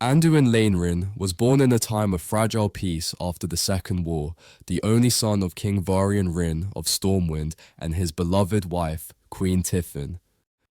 Anduin Wrynn was born in a time of fragile peace after the Second War, the only son of King Varian Wrynn of Stormwind and his beloved wife, Queen Tiffin.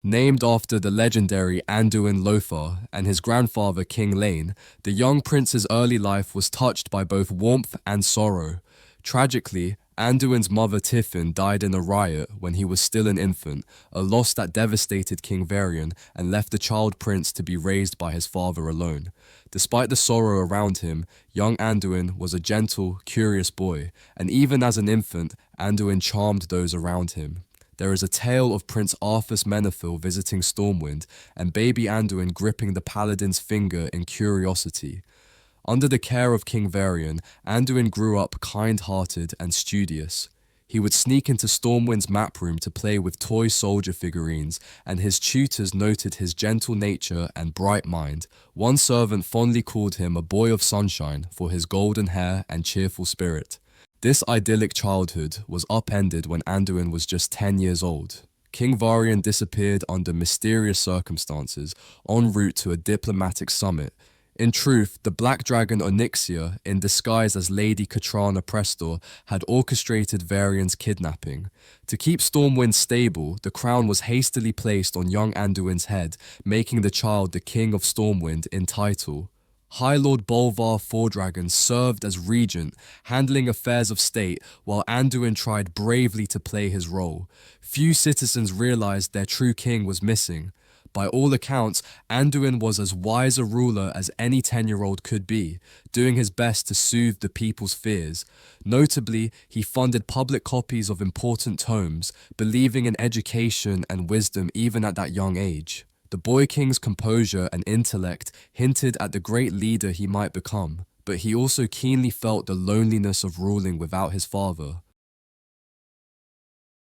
Named after the legendary Anduin Lothar and his grandfather King Lane, the young prince's early life was touched by both warmth and sorrow. Tragically, Anduin's mother Tiffin died in a riot when he was still an infant, a loss that devastated King Varian and left the child prince to be raised by his father alone. Despite the sorrow around him, young Anduin was a gentle, curious boy, and even as an infant, Anduin charmed those around him. There is a tale of Prince Arthas Menethil visiting Stormwind, and baby Anduin gripping the paladin's finger in curiosity. Under the care of King Varian, Anduin grew up kind-hearted and studious. He would sneak into Stormwind's map room to play with toy soldier figurines, and his tutors noted his gentle nature and bright mind. One servant fondly called him a boy of sunshine for his golden hair and cheerful spirit. This idyllic childhood was upended when Anduin was just 10 years old. King Varian disappeared under mysterious circumstances, en route to a diplomatic summit. In truth, the Black Dragon Onyxia, in disguise as Lady Katrana Prestor, had orchestrated Varian's kidnapping. To keep Stormwind stable, the crown was hastily placed on young Anduin's head, making the child the King of Stormwind in title. High Lord Bolvar Fordragon served as regent, handling affairs of state, while Anduin tried bravely to play his role. Few citizens realized their true king was missing. By all accounts, Anduin was as wise a ruler as any 10-year-old could be, doing his best to soothe the people's fears. Notably, he funded public copies of important tomes, believing in education and wisdom even at that young age. The boy king's composure and intellect hinted at the great leader he might become, but he also keenly felt the loneliness of ruling without his father.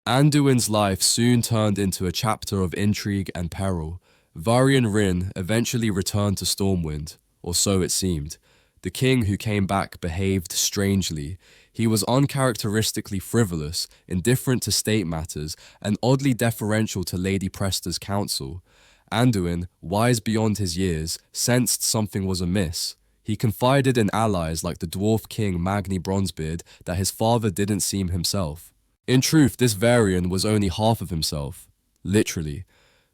Anduin's life soon turned into a chapter of intrigue and peril. Varian Wrynn eventually returned to Stormwind, or so it seemed. The king who came back behaved strangely. He was uncharacteristically frivolous, indifferent to state matters, and oddly deferential to Lady Prestor's counsel. Anduin, wise beyond his years, sensed something was amiss. He confided in allies like the dwarf king Magni Bronzebeard that his father didn't seem himself. In truth, this Varian was only half of himself. Literally.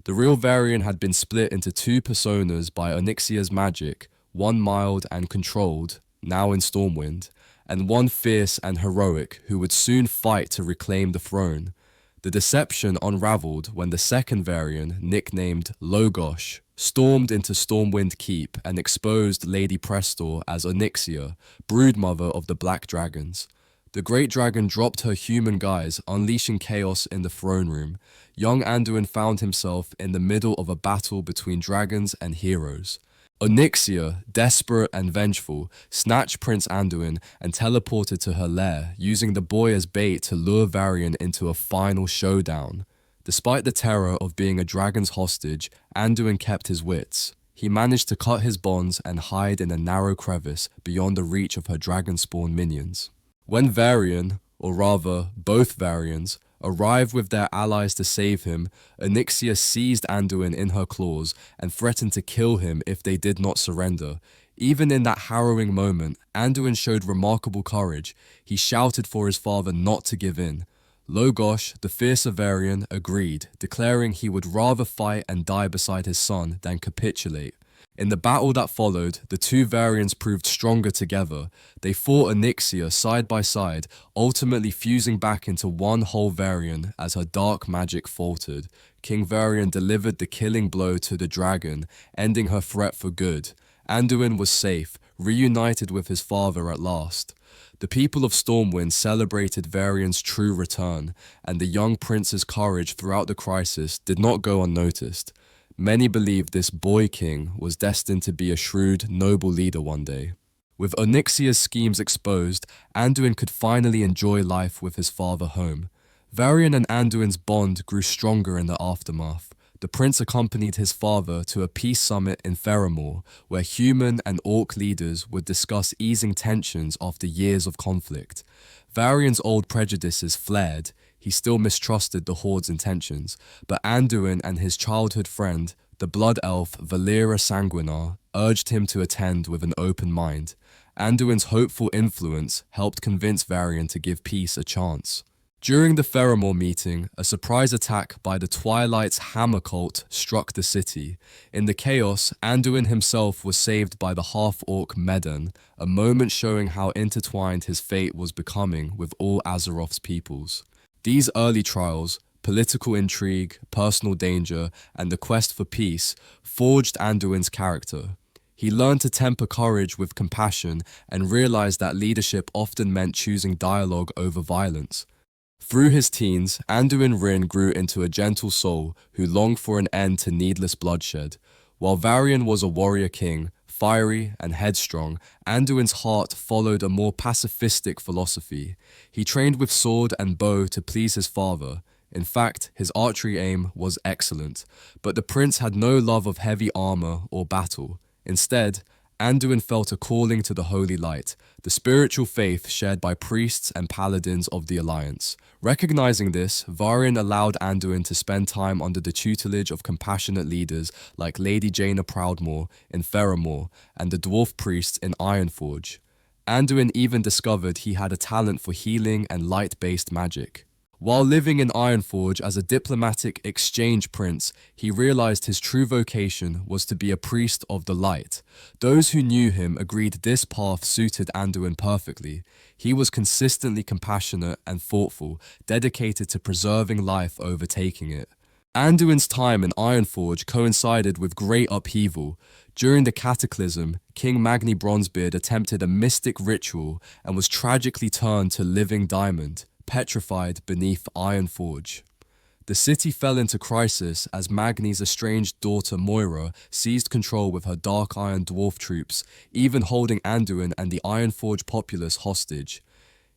The real Varian had been split into two personas by Onyxia's magic, one mild and controlled, now in Stormwind, and one fierce and heroic who would soon fight to reclaim the throne. The deception unraveled when the second Varian, nicknamed Logosh, stormed into Stormwind Keep and exposed Lady Prestor as Onyxia, broodmother of the Black Dragons. The great dragon dropped her human guise, unleashing chaos in the throne room. Young Anduin found himself in the middle of a battle between dragons and heroes. Onyxia, desperate and vengeful, snatched Prince Anduin and teleported to her lair, using the boy as bait to lure Varian into a final showdown. Despite the terror of being a dragon's hostage, Anduin kept his wits. He managed to cut his bonds and hide in a narrow crevice beyond the reach of her dragon-spawn minions. When Varian, or rather both Varians, arrived with their allies to save him, Onyxia seized Anduin in her claws and threatened to kill him if they did not surrender. Even in that harrowing moment, Anduin showed remarkable courage. He shouted for his father not to give in. Logosh, the fiercer Varian, agreed, declaring he would rather fight and die beside his son than capitulate. In the battle that followed, the two Variants proved stronger together. They fought Onyxia side by side, ultimately fusing back into one whole Varian as her dark magic faltered. King Varian delivered the killing blow to the dragon, ending her threat for good. Anduin was safe, reunited with his father at last. The people of Stormwind celebrated Varian's true return, and the young prince's courage throughout the crisis did not go unnoticed. Many believed this boy king was destined to be a shrewd, noble leader one day. With Onyxia's schemes exposed, Anduin could finally enjoy life with his father home. Varian and Anduin's bond grew stronger in the aftermath. The prince accompanied his father to a peace summit in Theramore, where human and orc leaders would discuss easing tensions after years of conflict. Varian's old prejudices flared. He still mistrusted the Horde's intentions, but Anduin and his childhood friend, the blood elf Valera Sanguinar urged him to attend with an open mind. Anduin's hopeful influence helped convince Varian to give peace a chance. During the Theramore meeting, a surprise attack by the Twilight's hammer cult struck the city. In the chaos, Anduin himself was saved by the half-orc Medan, a moment showing how intertwined his fate was becoming with all Azeroth's peoples. These early trials, political intrigue, personal danger, and the quest for peace, forged Anduin's character. He learned to temper courage with compassion and realized that leadership often meant choosing dialogue over violence. Through his teens, Anduin Wrynn grew into a gentle soul who longed for an end to needless bloodshed. While Varian was a warrior king, fiery and headstrong, Anduin's heart followed a more pacifistic philosophy. He trained with sword and bow to please his father. In fact, his archery aim was excellent, but the prince had no love of heavy armor or battle. Instead, Anduin felt a calling to the holy light, the spiritual faith shared by priests and paladins of the Alliance. Recognizing this, Varian allowed Anduin to spend time under the tutelage of compassionate leaders like Lady Jaina Proudmoore in Theramore and the dwarf priests in Ironforge. Anduin even discovered he had a talent for healing and light-based magic. While living in Ironforge as a diplomatic exchange prince, he realized his true vocation was to be a priest of the light. Those who knew him agreed this path suited Anduin perfectly. He was consistently compassionate and thoughtful, dedicated to preserving life over taking it. Anduin's time in Ironforge coincided with great upheaval. During the Cataclysm, King Magni Bronzebeard attempted a mystic ritual and was tragically turned to living diamond, petrified beneath Ironforge. The city fell into crisis as Magni's estranged daughter Moira seized control with her Dark Iron dwarf troops, even holding Anduin and the Ironforge populace hostage.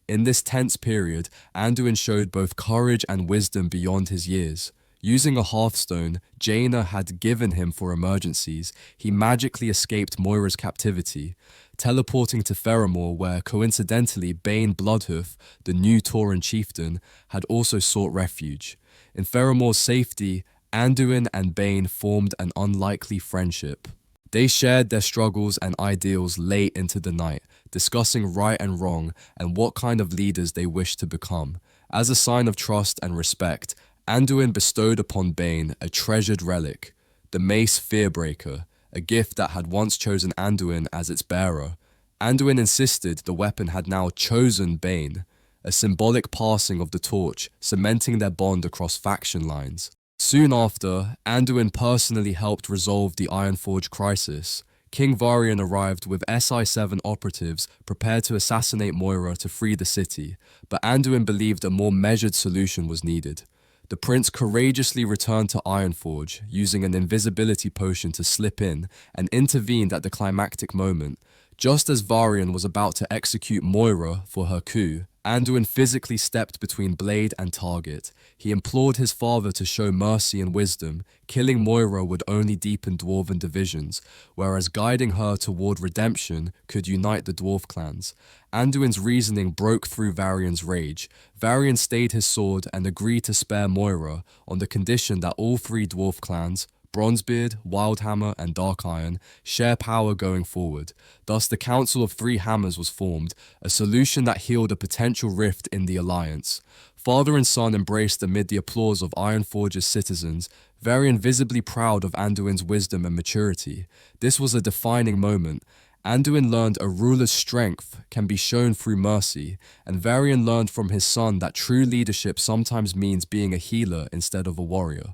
In this tense period, Anduin showed both courage and wisdom beyond his years. Using a hearthstone Jaina had given him for emergencies, he magically escaped Moira's captivity, teleporting to Theramore where, coincidentally, Bane Bloodhoof, the new Tauren chieftain, had also sought refuge. In Theramore's safety, Anduin and Bane formed an unlikely friendship. They shared their struggles and ideals late into the night, discussing right and wrong and what kind of leaders they wished to become. As a sign of trust and respect, Anduin bestowed upon Bane a treasured relic, the Mace Fearbreaker, a gift that had once chosen Anduin as its bearer. Anduin insisted the weapon had now chosen Bane, a symbolic passing of the torch, cementing their bond across faction lines. Soon after, Anduin personally helped resolve the Ironforge crisis. King Varian arrived with SI-7 operatives prepared to assassinate Moira to free the city, but Anduin believed a more measured solution was needed. The prince courageously returned to Ironforge, using an invisibility potion to slip in, and intervened at the climactic moment. Just as Varian was about to execute Moira for her coup, Anduin physically stepped between blade and target. He implored his father to show mercy and wisdom. Killing Moira would only deepen dwarven divisions, whereas guiding her toward redemption could unite the dwarf clans. Anduin's reasoning broke through Varian's rage. Varian stayed his sword and agreed to spare Moira on the condition that all three dwarf clans, Bronzebeard, Wildhammer, and Dark Iron, share power going forward. Thus, the Council of Three Hammers was formed, a solution that healed a potential rift in the alliance. Father and son embraced amid the applause of Ironforge's citizens, Varian visibly proud of Anduin's wisdom and maturity. This was a defining moment. Anduin learned a ruler's strength can be shown through mercy, and Varian learned from his son that true leadership sometimes means being a healer instead of a warrior.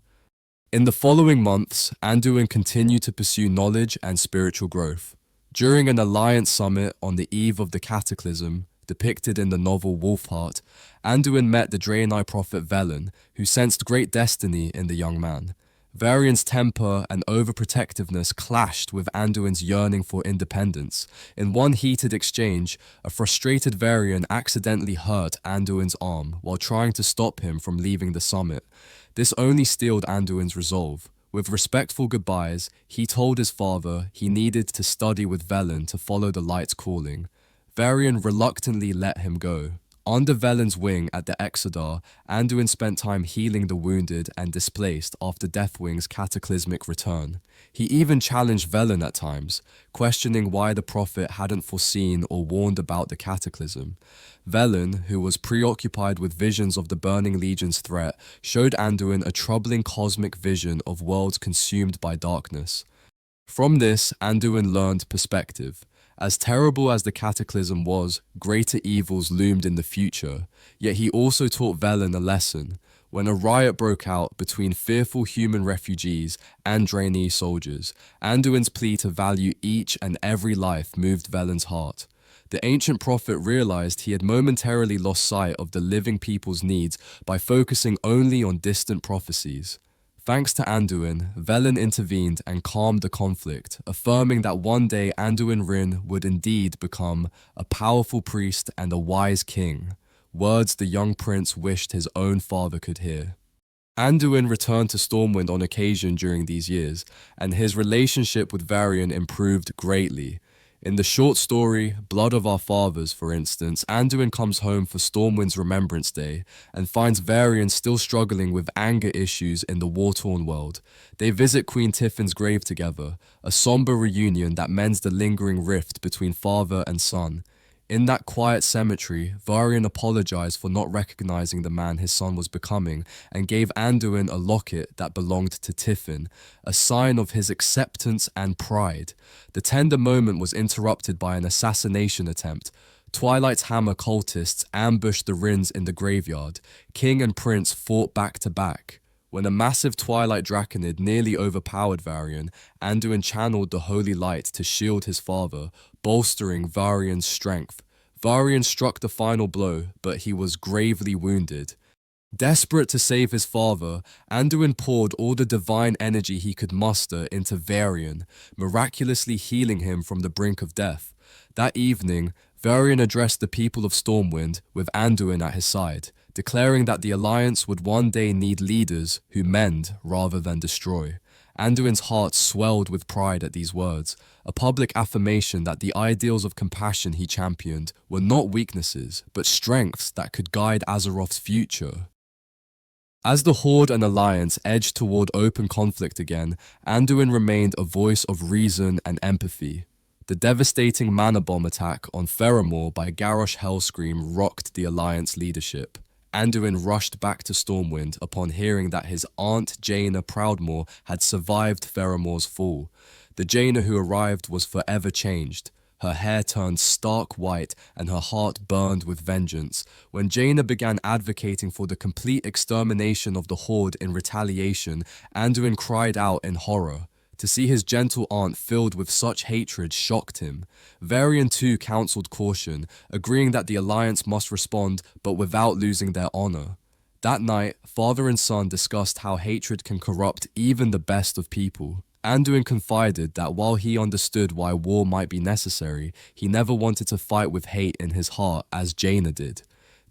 In the following months, Anduin continued to pursue knowledge and spiritual growth. During an alliance summit on the eve of the Cataclysm, depicted in the novel Wolfheart, Anduin met the Draenei prophet Velen, who sensed great destiny in the young man. Varian's temper and overprotectiveness clashed with Anduin's yearning for independence. In one heated exchange, a frustrated Varian accidentally hurt Anduin's arm while trying to stop him from leaving the summit. This only steeled Anduin's resolve. With respectful goodbyes, he told his father he needed to study with Velen to follow the light's calling. Varian reluctantly let him go. Under Velen's wing at the Exodar, Anduin spent time healing the wounded and displaced after Deathwing's cataclysmic return. He even challenged Velen at times, questioning why the prophet hadn't foreseen or warned about the cataclysm. Velen, who was preoccupied with visions of the Burning Legion's threat, showed Anduin a troubling cosmic vision of worlds consumed by darkness. From this, Anduin learned perspective. As terrible as the cataclysm was, greater evils loomed in the future, yet he also taught Velen a lesson. When a riot broke out between fearful human refugees and Draenei soldiers, Anduin's plea to value each and every life moved Velen's heart. The ancient prophet realized he had momentarily lost sight of the living people's needs by focusing only on distant prophecies. Thanks to Anduin, Velen intervened and calmed the conflict, affirming that one day Anduin Wrynn would indeed become a powerful priest and a wise king, words the young prince wished his own father could hear. Anduin returned to Stormwind on occasion during these years, and his relationship with Varian improved greatly. In the short story, Blood of Our Fathers, for instance, Anduin comes home for Stormwind's Remembrance Day and finds Varian still struggling with anger issues in the war-torn world. They visit Queen Tiffin's grave together, a somber reunion that mends the lingering rift between father and son. In that quiet cemetery, Varian apologized for not recognizing the man his son was becoming and gave Anduin a locket that belonged to Tiffin, a sign of his acceptance and pride. The tender moment was interrupted by an assassination attempt. Twilight's Hammer cultists ambushed the Wrynns in the graveyard. King and prince fought back to back. When a massive Twilight Draconid nearly overpowered Varian, Anduin channeled the holy light to shield his father, bolstering Varian's strength. Varian struck the final blow, but he was gravely wounded. Desperate to save his father, Anduin poured all the divine energy he could muster into Varian, miraculously healing him from the brink of death. That evening, Varian addressed the people of Stormwind with Anduin at his side, declaring that the Alliance would one day need leaders who mend rather than destroy. Anduin's heart swelled with pride at these words, a public affirmation that the ideals of compassion he championed were not weaknesses, but strengths that could guide Azeroth's future. As the Horde and Alliance edged toward open conflict again, Anduin remained a voice of reason and empathy. The devastating mana bomb attack on Theramore by Garrosh Hellscream rocked the Alliance leadership. Anduin rushed back to Stormwind upon hearing that his aunt Jaina Proudmoore had survived Theramore's fall. The Jaina who arrived was forever changed. Her hair turned stark white and her heart burned with vengeance. When Jaina began advocating for the complete extermination of the Horde in retaliation, Anduin cried out in horror. To see his gentle aunt filled with such hatred shocked him. Varian too counseled caution, agreeing that the Alliance must respond but without losing their honor. That night, father and son discussed how hatred can corrupt even the best of people. Anduin confided that while he understood why war might be necessary, he never wanted to fight with hate in his heart as Jaina did.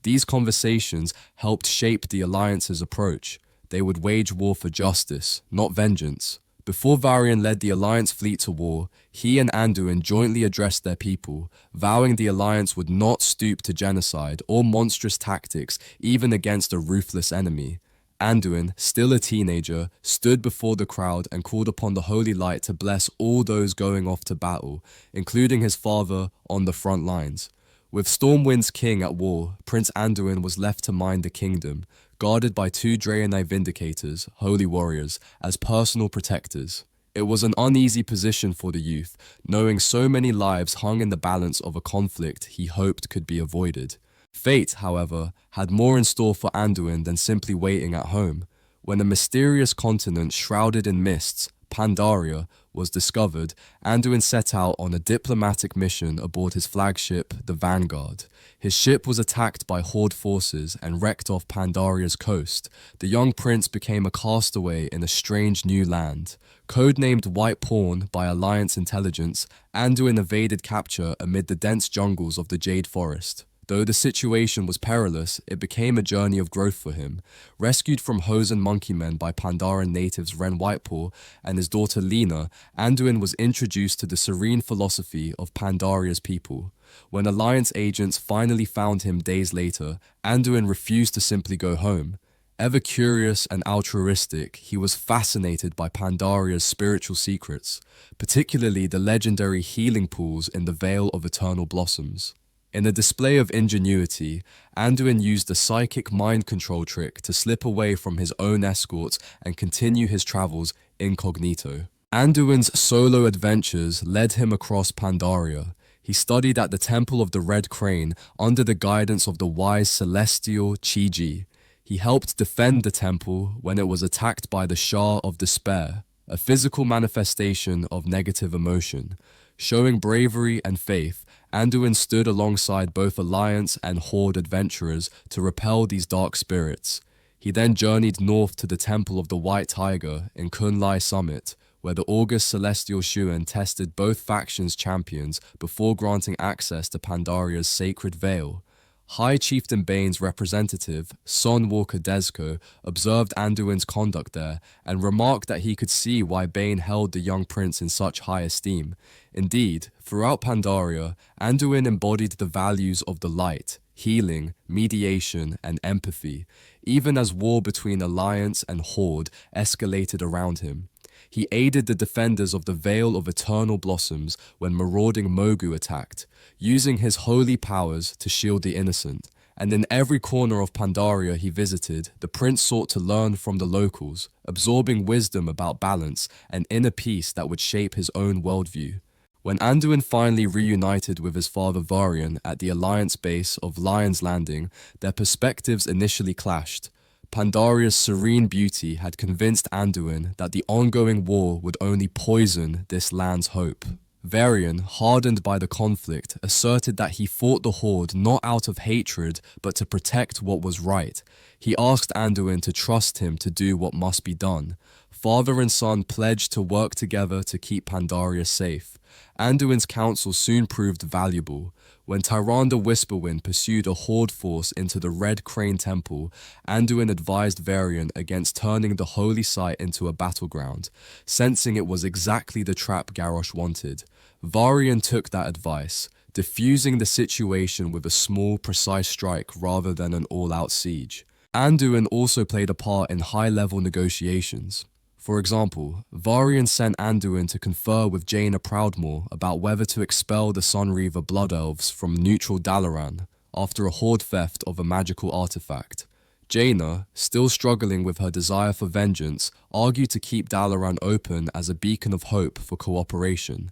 These conversations helped shape the Alliance's approach. They would wage war for justice, not vengeance. Before Varian led the Alliance fleet to war, he and Anduin jointly addressed their people, vowing the Alliance would not stoop to genocide or monstrous tactics even against a ruthless enemy. Anduin, still a teenager, stood before the crowd and called upon the Holy Light to bless all those going off to battle, including his father on the front lines. With Stormwind's king at war, Prince Anduin was left to mind the kingdom, guarded by two Draenei Vindicators, holy warriors, as personal protectors. It was an uneasy position for the youth, knowing so many lives hung in the balance of a conflict he hoped could be avoided. Fate, however, had more in store for Anduin than simply waiting at home. When a mysterious continent shrouded in mists, Pandaria, was discovered, Anduin set out on a diplomatic mission aboard his flagship, the Vanguard. His ship was attacked by Horde forces and wrecked off Pandaria's coast. The young prince became a castaway in a strange new land. Codenamed White Pawn by Alliance intelligence, Anduin evaded capture amid the dense jungles of the Jade Forest. Though the situation was perilous, it became a journey of growth for him. Rescued from Hosen monkeymen by Pandaren natives Wren Whitepaw and his daughter Lena, Anduin was introduced to the serene philosophy of Pandaria's people. When Alliance agents finally found him days later, Anduin refused to simply go home. Ever curious and altruistic, he was fascinated by Pandaria's spiritual secrets, particularly the legendary healing pools in the Vale of Eternal Blossoms. In a display of ingenuity, Anduin used a psychic mind control trick to slip away from his own escorts and continue his travels incognito. Anduin's solo adventures led him across Pandaria. He studied at the Temple of the Red Crane under the guidance of the wise celestial Chi-Ji. He helped defend the temple when it was attacked by the Shah of Despair, a physical manifestation of negative emotion. Showing bravery and faith, Anduin stood alongside both Alliance and Horde adventurers to repel these dark spirits. He then journeyed north to the Temple of the White Tiger in Kunlai Summit, where the august Celestial Shuan tested both factions' champions before granting access to Pandaria's sacred veil. High Chieftain Bane's representative, Son Walker Desco, observed Anduin's conduct there and remarked that he could see why Bane held the young prince in such high esteem. Indeed, throughout Pandaria, Anduin embodied the values of the light, healing, mediation, and empathy, even as war between Alliance and Horde escalated around him. He aided the defenders of the Vale of Eternal Blossoms when marauding Mogu attacked, using his holy powers to shield the innocent. And in every corner of Pandaria he visited, the prince sought to learn from the locals, absorbing wisdom about balance and inner peace that would shape his own worldview. When Anduin finally reunited with his father Varian at the Alliance base of Lion's Landing, their perspectives initially clashed. Pandaria's serene beauty had convinced Anduin that the ongoing war would only poison this land's hope. Varian, hardened by the conflict, asserted that he fought the Horde not out of hatred but to protect what was right. He asked Anduin to trust him to do what must be done. Father and son pledged to work together to keep Pandaria safe. Anduin's counsel soon proved valuable. When Tyrande Whisperwind pursued a Horde force into the Red Crane Temple, Anduin advised Varian against turning the holy site into a battleground, sensing it was exactly the trap Garrosh wanted. Varian took that advice, diffusing the situation with a small, precise strike rather than an all-out siege. Anduin also played a part in high-level negotiations. For example, Varian sent Anduin to confer with Jaina Proudmoore about whether to expel the Sunreaver Blood Elves from neutral Dalaran after a Horde theft of a magical artifact. Jaina, still struggling with her desire for vengeance, argued to keep Dalaran open as a beacon of hope for cooperation.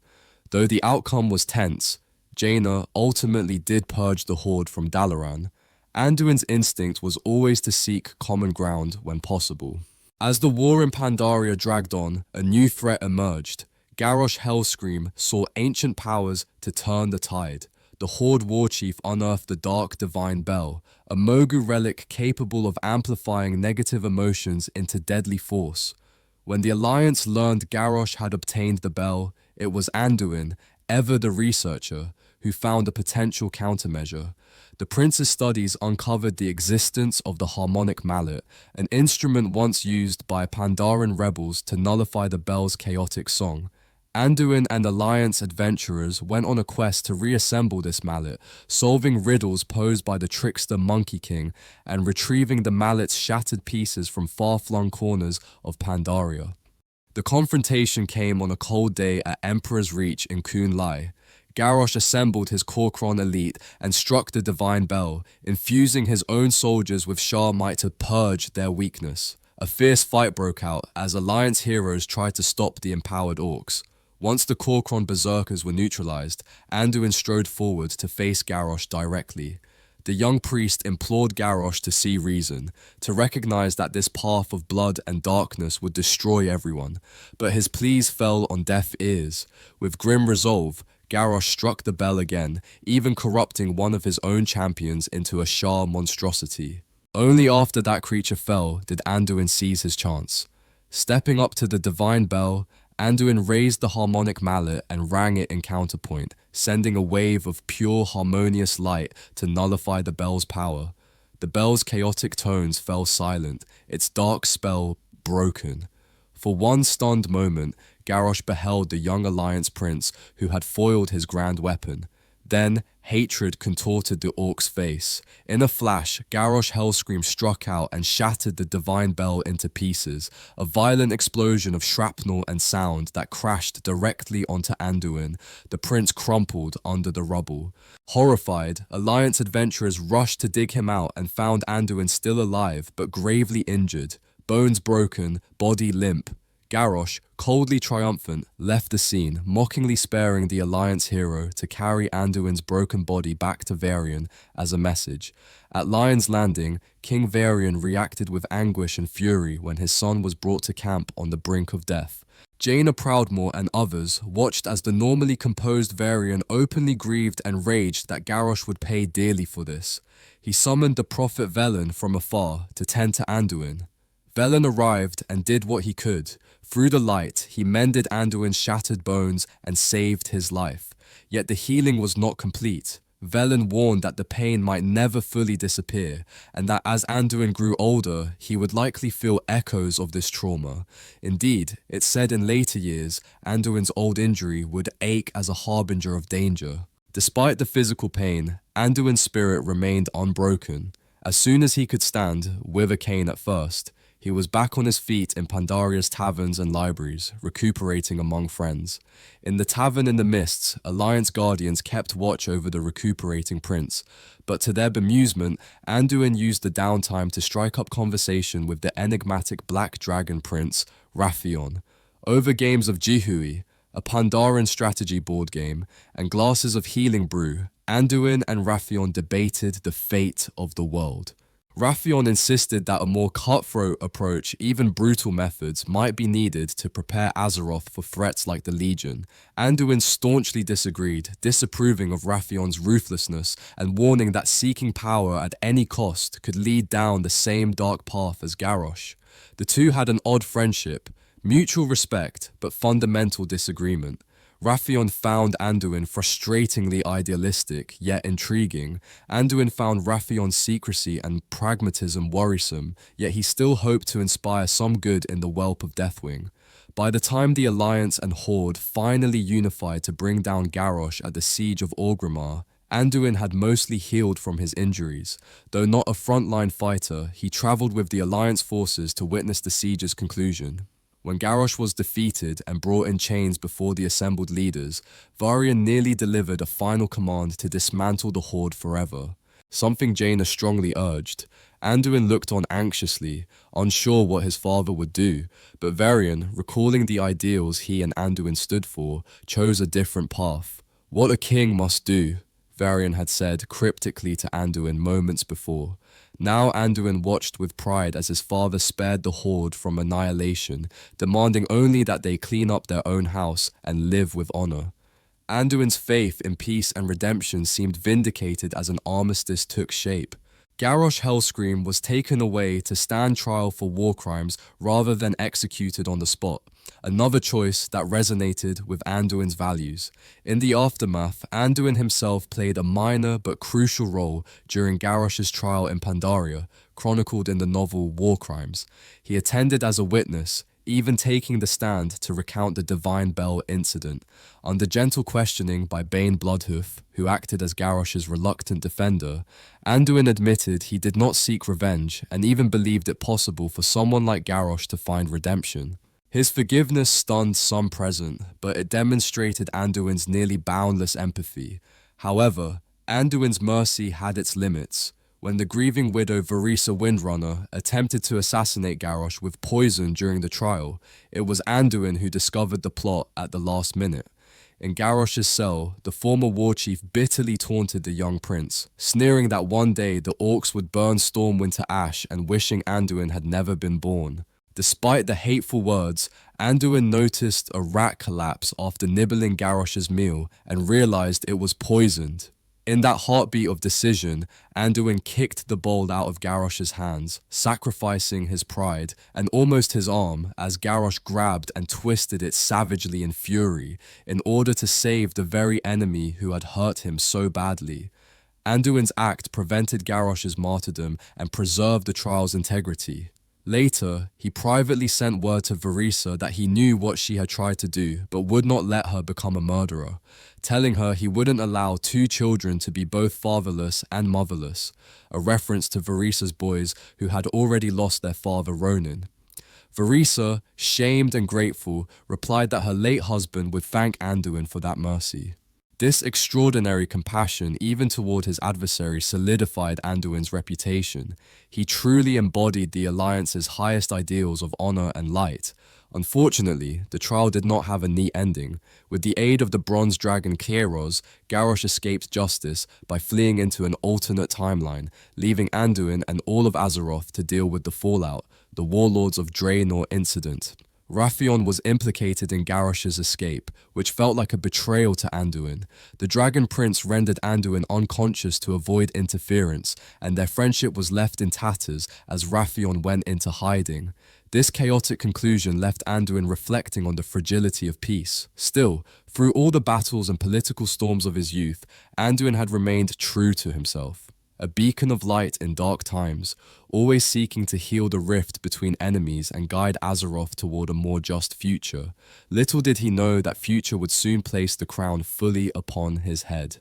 Though the outcome was tense, Jaina ultimately did purge the Horde from Dalaran. Anduin's instinct was always to seek common ground when possible. As the war in Pandaria dragged on, a new threat emerged. Garrosh Hellscream sought ancient powers to turn the tide. The Horde Warchief unearthed the Dark Divine Bell, a Mogu relic capable of amplifying negative emotions into deadly force. When the Alliance learned Garrosh had obtained the bell, it was Anduin, ever the researcher, who found a potential countermeasure. The prince's studies uncovered the existence of the Harmonic Mallet, an instrument once used by Pandaran rebels to nullify the bell's chaotic song. Anduin and Alliance adventurers went on a quest to reassemble this mallet, solving riddles posed by the trickster Monkey King and retrieving the mallet's shattered pieces from far-flung corners of Pandaria. The confrontation came on a cold day at Emperor's Reach in Kunlai. Garrosh assembled his Korkron elite and struck the Divine Bell, infusing his own soldiers with Shah might to purge their weakness. A fierce fight broke out as Alliance heroes tried to stop the empowered orcs. Once the Korkron berserkers were neutralized, Anduin strode forward to face Garrosh directly. The young priest implored Garrosh to see reason, to recognize that this path of blood and darkness would destroy everyone, but his pleas fell on deaf ears. With grim resolve, Garrosh struck the bell again, even corrupting one of his own champions into a Shah monstrosity. Only after that creature fell did Anduin seize his chance. Stepping up to the Divine Bell, Anduin raised the Harmonic Mallet and rang it in counterpoint, sending a wave of pure harmonious light to nullify the bell's power. The bell's chaotic tones fell silent, its dark spell broken. For one stunned moment, Garrosh beheld the young Alliance prince who had foiled his grand weapon. Then, hatred contorted the orc's face. In a flash, Garrosh Hellscream struck out and shattered the divine bell into pieces, a violent explosion of shrapnel and sound that crashed directly onto Anduin. The prince crumpled under the rubble. Horrified, Alliance adventurers rushed to dig him out and found Anduin still alive but gravely injured, bones broken, body limp. Garrosh, coldly triumphant, left the scene, mockingly sparing the Alliance hero to carry Anduin's broken body back to Varian as a message. At Lion's Landing, King Varian reacted with anguish and fury when his son was brought to camp on the brink of death. Jaina Proudmoore and others watched as the normally composed Varian openly grieved and raged that Garrosh would pay dearly for this. He summoned the prophet Velen from afar to tend to Anduin. Velen arrived and did what he could. Through the light, he mended Anduin's shattered bones and saved his life. Yet the healing was not complete. Velen warned that the pain might never fully disappear, and that as Anduin grew older, he would likely feel echoes of this trauma. Indeed, it said in later years, Anduin's old injury would ache as a harbinger of danger. Despite the physical pain, Anduin's spirit remained unbroken. As soon as he could stand, with a cane at first, he was back on his feet in Pandaria's taverns and libraries, recuperating among friends. In the tavern in the mists, Alliance guardians kept watch over the recuperating prince, but to their bemusement, Anduin used the downtime to strike up conversation with the enigmatic black dragon prince, Wrathion. Over games of Jihui, a Pandaren strategy board game, and glasses of healing brew, Anduin and Wrathion debated the fate of the world. Wrathion insisted that a more cutthroat approach, even brutal methods, might be needed to prepare Azeroth for threats like the Legion. Anduin staunchly disagreed, disapproving of Wrathion's ruthlessness and warning that seeking power at any cost could lead down the same dark path as Garrosh. The two had an odd friendship, mutual respect but fundamental disagreement. Wrathion found Anduin frustratingly idealistic, yet intriguing. Anduin found Wrathion's secrecy and pragmatism worrisome, yet he still hoped to inspire some good in the whelp of Deathwing. By the time the Alliance and Horde finally unified to bring down Garrosh at the Siege of Orgrimmar, Anduin had mostly healed from his injuries. Though not a frontline fighter, he travelled with the Alliance forces to witness the siege's conclusion. When Garrosh was defeated and brought in chains before the assembled leaders, Varian nearly delivered a final command to dismantle the Horde forever, something Jaina strongly urged. Anduin looked on anxiously, unsure what his father would do, but Varian, recalling the ideals he and Anduin stood for, chose a different path. "What a king must do," Varian had said cryptically to Anduin moments before. Now Anduin watched with pride as his father spared the Horde from annihilation, demanding only that they clean up their own house and live with honor. Anduin's faith in peace and redemption seemed vindicated as an armistice took shape. Garrosh Hellscream was taken away to stand trial for war crimes rather than executed on the spot, another choice that resonated with Anduin's values. In the aftermath, Anduin himself played a minor but crucial role during Garrosh's trial in Pandaria, chronicled in the novel War Crimes. He attended as a witness, even taking the stand to recount the Divine Bell incident. Under gentle questioning by Bane Bloodhoof, who acted as Garrosh's reluctant defender, Anduin admitted he did not seek revenge and even believed it possible for someone like Garrosh to find redemption. His forgiveness stunned some present, but it demonstrated Anduin's nearly boundless empathy. However, Anduin's mercy had its limits. When the grieving widow Varisa Windrunner attempted to assassinate Garrosh with poison during the trial, it was Anduin who discovered the plot at the last minute. In Garrosh's cell, the former warchief bitterly taunted the young prince, sneering that one day the orcs would burn Stormwind to ash and wishing Anduin had never been born. Despite the hateful words, Anduin noticed a rat collapse after nibbling Garrosh's meal and realized it was poisoned. In that heartbeat of decision, Anduin kicked the bowl out of Garrosh's hands, sacrificing his pride and almost his arm as Garrosh grabbed and twisted it savagely in fury in order to save the very enemy who had hurt him so badly. Anduin's act prevented Garrosh's martyrdom and preserved the trial's integrity. Later, he privately sent word to Varisa that he knew what she had tried to do, but would not let her become a murderer, telling her he wouldn't allow two children to be both fatherless and motherless, a reference to Varisa's boys who had already lost their father Ronin. Varisa, shamed and grateful, replied that her late husband would thank Anduin for that mercy. This extraordinary compassion, even toward his adversary, solidified Anduin's reputation. He truly embodied the Alliance's highest ideals of honor and light. Unfortunately, the trial did not have a neat ending. With the aid of the bronze dragon Kairos, Garrosh escaped justice by fleeing into an alternate timeline, leaving Anduin and all of Azeroth to deal with the fallout, the Warlords of Draenor incident. Wrathion was implicated in Garrosh's escape, which felt like a betrayal to Anduin. The Dragon Prince rendered Anduin unconscious to avoid interference, and their friendship was left in tatters as Wrathion went into hiding. This chaotic conclusion left Anduin reflecting on the fragility of peace. Still, through all the battles and political storms of his youth, Anduin had remained true to himself. A beacon of light in dark times, always seeking to heal the rift between enemies and guide Azeroth toward a more just future. Little did he know that future would soon place the crown fully upon his head.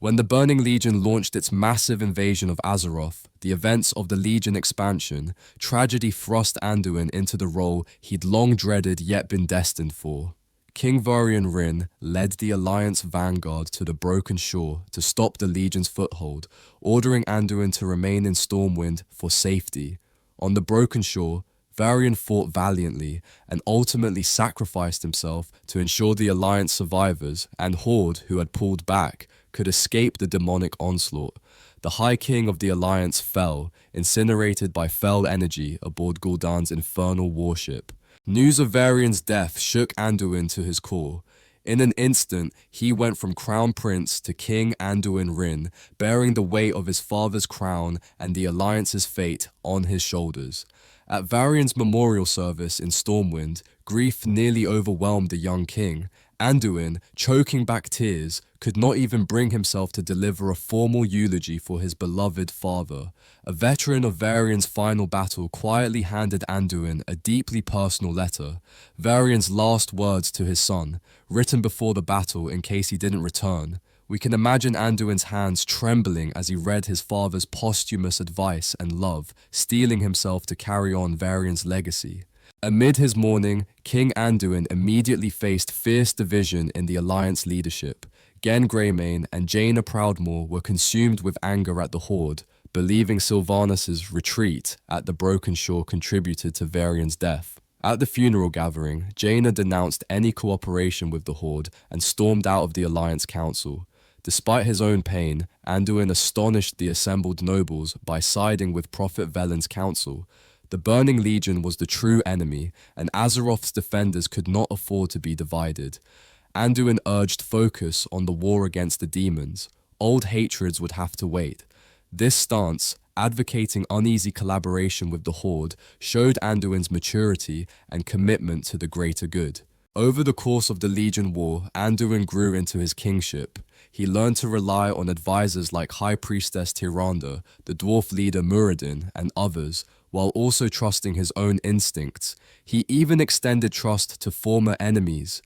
When the Burning Legion launched its massive invasion of Azeroth, the events of the Legion expansion, tragedy thrust Anduin into the role he'd long dreaded yet been destined for. King Anduin Wrynn led the Alliance vanguard to the Broken Shore to stop the Legion's foothold, ordering Anduin to remain in Stormwind for safety. On the Broken Shore, Varian fought valiantly and ultimately sacrificed himself to ensure the Alliance survivors and Horde who had pulled back could escape the demonic onslaught. The High King of the Alliance fell, incinerated by fell energy aboard Gul'dan's infernal warship. News of Varian's death shook Anduin to his core. In an instant, he went from Crown Prince to King Anduin Wrynn, bearing the weight of his father's crown and the Alliance's fate on his shoulders. At Varian's memorial service in Stormwind, grief nearly overwhelmed the young king. Anduin, choking back tears, could not even bring himself to deliver a formal eulogy for his beloved father. A veteran of Varian's final battle quietly handed Anduin a deeply personal letter, Varian's last words to his son, written before the battle in case he didn't return. We can imagine Anduin's hands trembling as he read his father's posthumous advice and love, steeling himself to carry on Varian's legacy. Amid his mourning, King Anduin immediately faced fierce division in the Alliance leadership. Genn Greymane and Jaina Proudmoore were consumed with anger at the Horde, believing Sylvanas' retreat at the Broken Shore contributed to Varian's death. At the funeral gathering, Jaina denounced any cooperation with the Horde and stormed out of the Alliance Council. Despite his own pain, Anduin astonished the assembled nobles by siding with Prophet Velen's council. The Burning Legion was the true enemy, and Azeroth's defenders could not afford to be divided. Anduin urged focus on the war against the demons. Old hatreds would have to wait. This stance, advocating uneasy collaboration with the Horde, showed Anduin's maturity and commitment to the greater good. Over the course of the Legion War, Anduin grew into his kingship. He learned to rely on advisors like High Priestess Tyrande, the dwarf leader Muradin, and others, while also trusting his own instincts. He even extended trust to former enemies.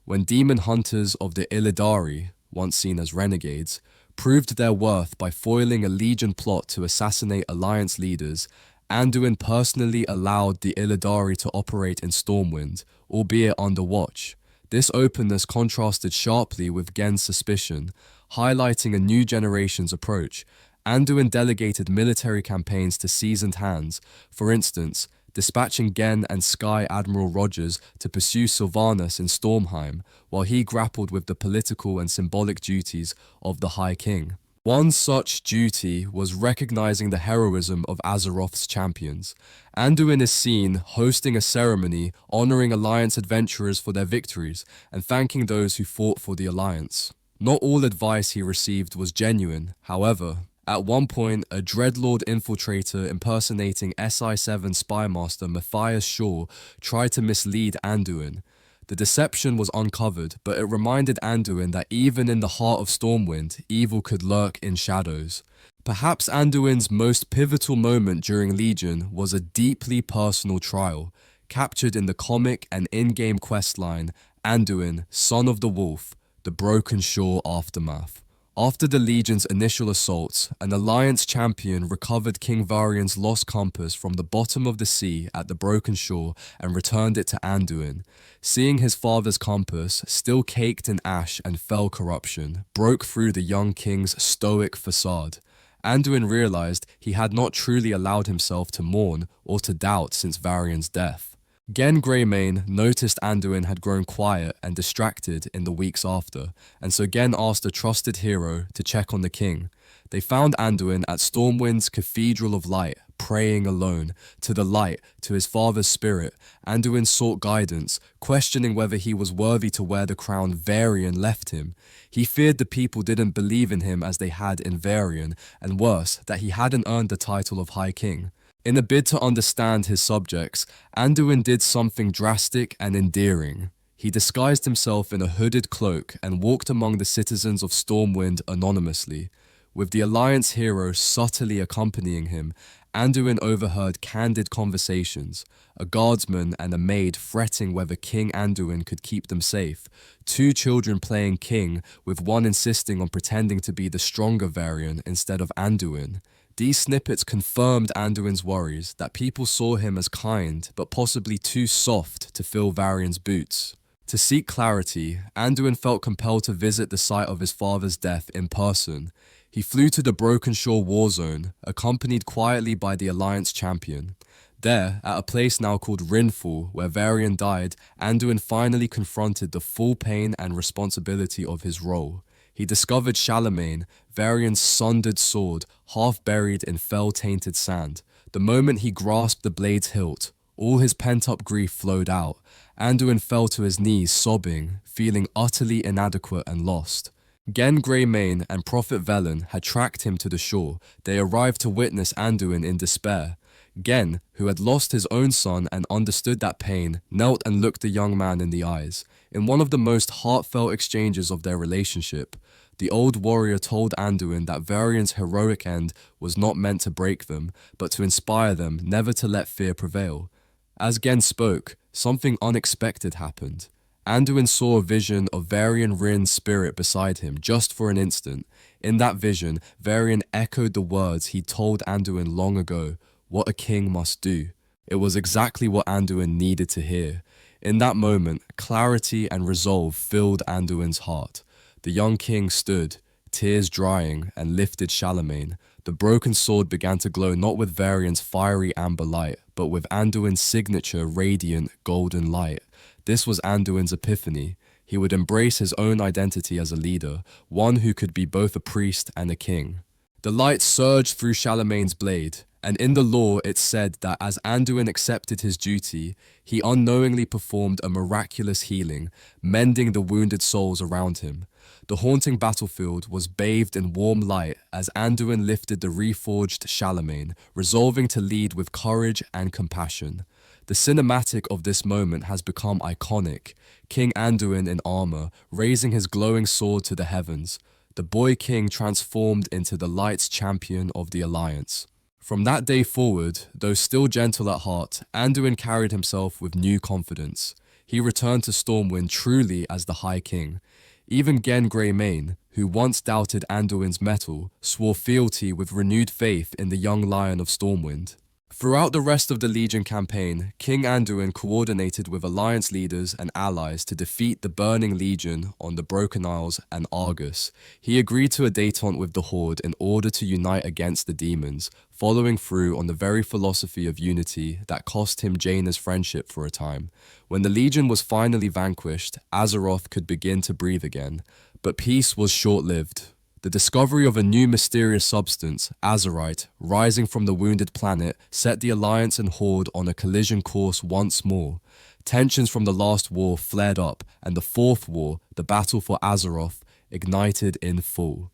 When demon hunters of the Illidari, once seen as renegades, proved their worth by foiling a Legion plot to assassinate Alliance leaders, Anduin personally allowed the Illidari to operate in Stormwind, albeit under watch. This openness contrasted sharply with Genn's suspicion, highlighting a new generation's approach. Anduin delegated military campaigns to seasoned hands, for instance, dispatching Genn and Sky Admiral Rogers to pursue Sylvanas in Stormheim, while he grappled with the political and symbolic duties of the High King. One such duty was recognizing the heroism of Azeroth's champions. Anduin is seen hosting a ceremony honoring Alliance adventurers for their victories and thanking those who fought for the Alliance. Not all advice he received was genuine, however. At one point, a Dreadlord infiltrator impersonating SI-7 spymaster Matthias Shaw tried to mislead Anduin. The deception was uncovered, but it reminded Anduin that even in the heart of Stormwind, evil could lurk in shadows. Perhaps Anduin's most pivotal moment during Legion was a deeply personal trial, captured in the comic and in-game questline, Anduin, Son of the Wolf, the Broken Shore Aftermath. After the Legion's initial assaults, an Alliance champion recovered King Varian's lost compass from the bottom of the sea at the Broken Shore and returned it to Anduin. Seeing his father's compass, still caked in ash and fell corruption, broke through the young king's stoic facade. Anduin realized he had not truly allowed himself to mourn or to doubt since Varian's death. Gen Greymane noticed Anduin had grown quiet and distracted in the weeks after, and so Gen asked a trusted hero to check on the king. They found Anduin at Stormwind's Cathedral of Light, praying alone, to the light, to his father's spirit. Anduin sought guidance, questioning whether he was worthy to wear the crown Varian left him. He feared the people didn't believe in him as they had in Varian, and worse, that he hadn't earned the title of High King. In a bid to understand his subjects, Anduin did something drastic and endearing. He disguised himself in a hooded cloak and walked among the citizens of Stormwind anonymously. With the Alliance hero subtly accompanying him, Anduin overheard candid conversations, a guardsman and a maid fretting whether King Anduin could keep them safe, two children playing king, with one insisting on pretending to be the stronger Varian instead of Anduin. These snippets confirmed Anduin's worries that people saw him as kind but possibly too soft to fill Varian's boots. To seek clarity, Anduin felt compelled to visit the site of his father's death in person. He flew to the Broken Shore war zone, accompanied quietly by the Alliance champion. There, at a place now called Rinfall, where Varian died, Anduin finally confronted the full pain and responsibility of his role. He discovered Charlemagne, Varian's sundered sword, half buried in fell-tainted sand. The moment he grasped the blade's hilt, all his pent-up grief flowed out. Anduin fell to his knees, sobbing, feeling utterly inadequate and lost. Gen Greymane and Prophet Velen had tracked him to the shore. They arrived to witness Anduin in despair. Gen, who had lost his own son and understood that pain, knelt and looked the young man in the eyes. In one of the most heartfelt exchanges of their relationship, the old warrior told Anduin that Varian's heroic end was not meant to break them, but to inspire them never to let fear prevail. As Gen spoke, something unexpected happened. Anduin saw a vision of Anduin Wrynn's spirit beside him just for an instant. In that vision, Varian echoed the words he told Anduin long ago, "What a king must do." It was exactly what Anduin needed to hear. In that moment, clarity and resolve filled Anduin's heart. The young king stood, tears drying, and lifted Charlemagne. The broken sword began to glow not with Varian's fiery amber light, but with Anduin's signature radiant golden light. This was Anduin's epiphany. He would embrace his own identity as a leader, one who could be both a priest and a king. The light surged through Charlemagne's blade, and in the lore it said that as Anduin accepted his duty, he unknowingly performed a miraculous healing, mending the wounded souls around him. The haunting battlefield was bathed in warm light as Anduin lifted the reforged Charlemagne, resolving to lead with courage and compassion. The cinematic of this moment has become iconic. King Anduin in armor, raising his glowing sword to the heavens. The boy king transformed into the light's champion of the Alliance. From that day forward, though still gentle at heart, Anduin carried himself with new confidence. He returned to Stormwind truly as the High King. Even Gen Greymane, who once doubted Anduin's mettle, swore fealty with renewed faith in the young lion of Stormwind. Throughout the rest of the Legion campaign, King Anduin coordinated with Alliance leaders and allies to defeat the Burning Legion on the Broken Isles and Argus. He agreed to a détente with the Horde in order to unite against the demons, following through on the very philosophy of unity that cost him Jaina's friendship for a time. When the Legion was finally vanquished, Azeroth could begin to breathe again, but peace was short-lived. The discovery of a new mysterious substance, Azerite, rising from the wounded planet, set the Alliance and Horde on a collision course once more. Tensions from the last war flared up, and the fourth war, the battle for Azeroth, ignited in full.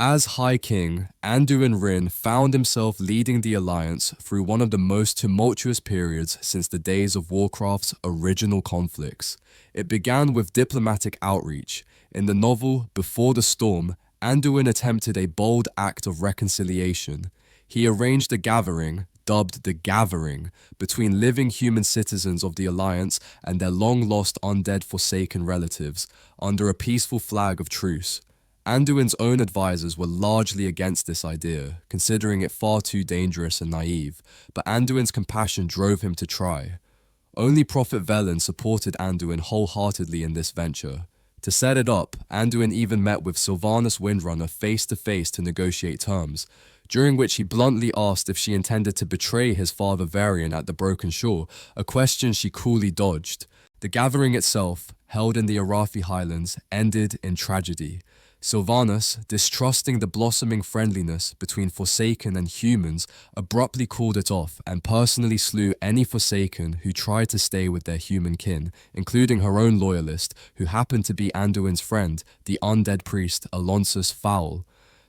As High King, Anduin Wrynn found himself leading the Alliance through one of the most tumultuous periods since the days of Warcraft's original conflicts. It began with diplomatic outreach. In the novel Before the Storm, Anduin attempted a bold act of reconciliation. He arranged a gathering, dubbed the Gathering, between living human citizens of the Alliance and their long-lost undead Forsaken relatives, under a peaceful flag of truce. Anduin's own advisors were largely against this idea, considering it far too dangerous and naive, but Anduin's compassion drove him to try. Only Prophet Velen supported Anduin wholeheartedly in this venture. To set it up, Anduin even met with Sylvanas Windrunner face-to-face to negotiate terms, during which he bluntly asked if she intended to betray his father Varian at the Broken Shore, a question she coolly dodged. The gathering itself, held in the Arathi Highlands, ended in tragedy. Sylvanas, distrusting the blossoming friendliness between Forsaken and humans, abruptly called it off and personally slew any Forsaken who tried to stay with their human kin, including her own loyalist, who happened to be Anduin's friend, the undead priest Alonsus Fowl.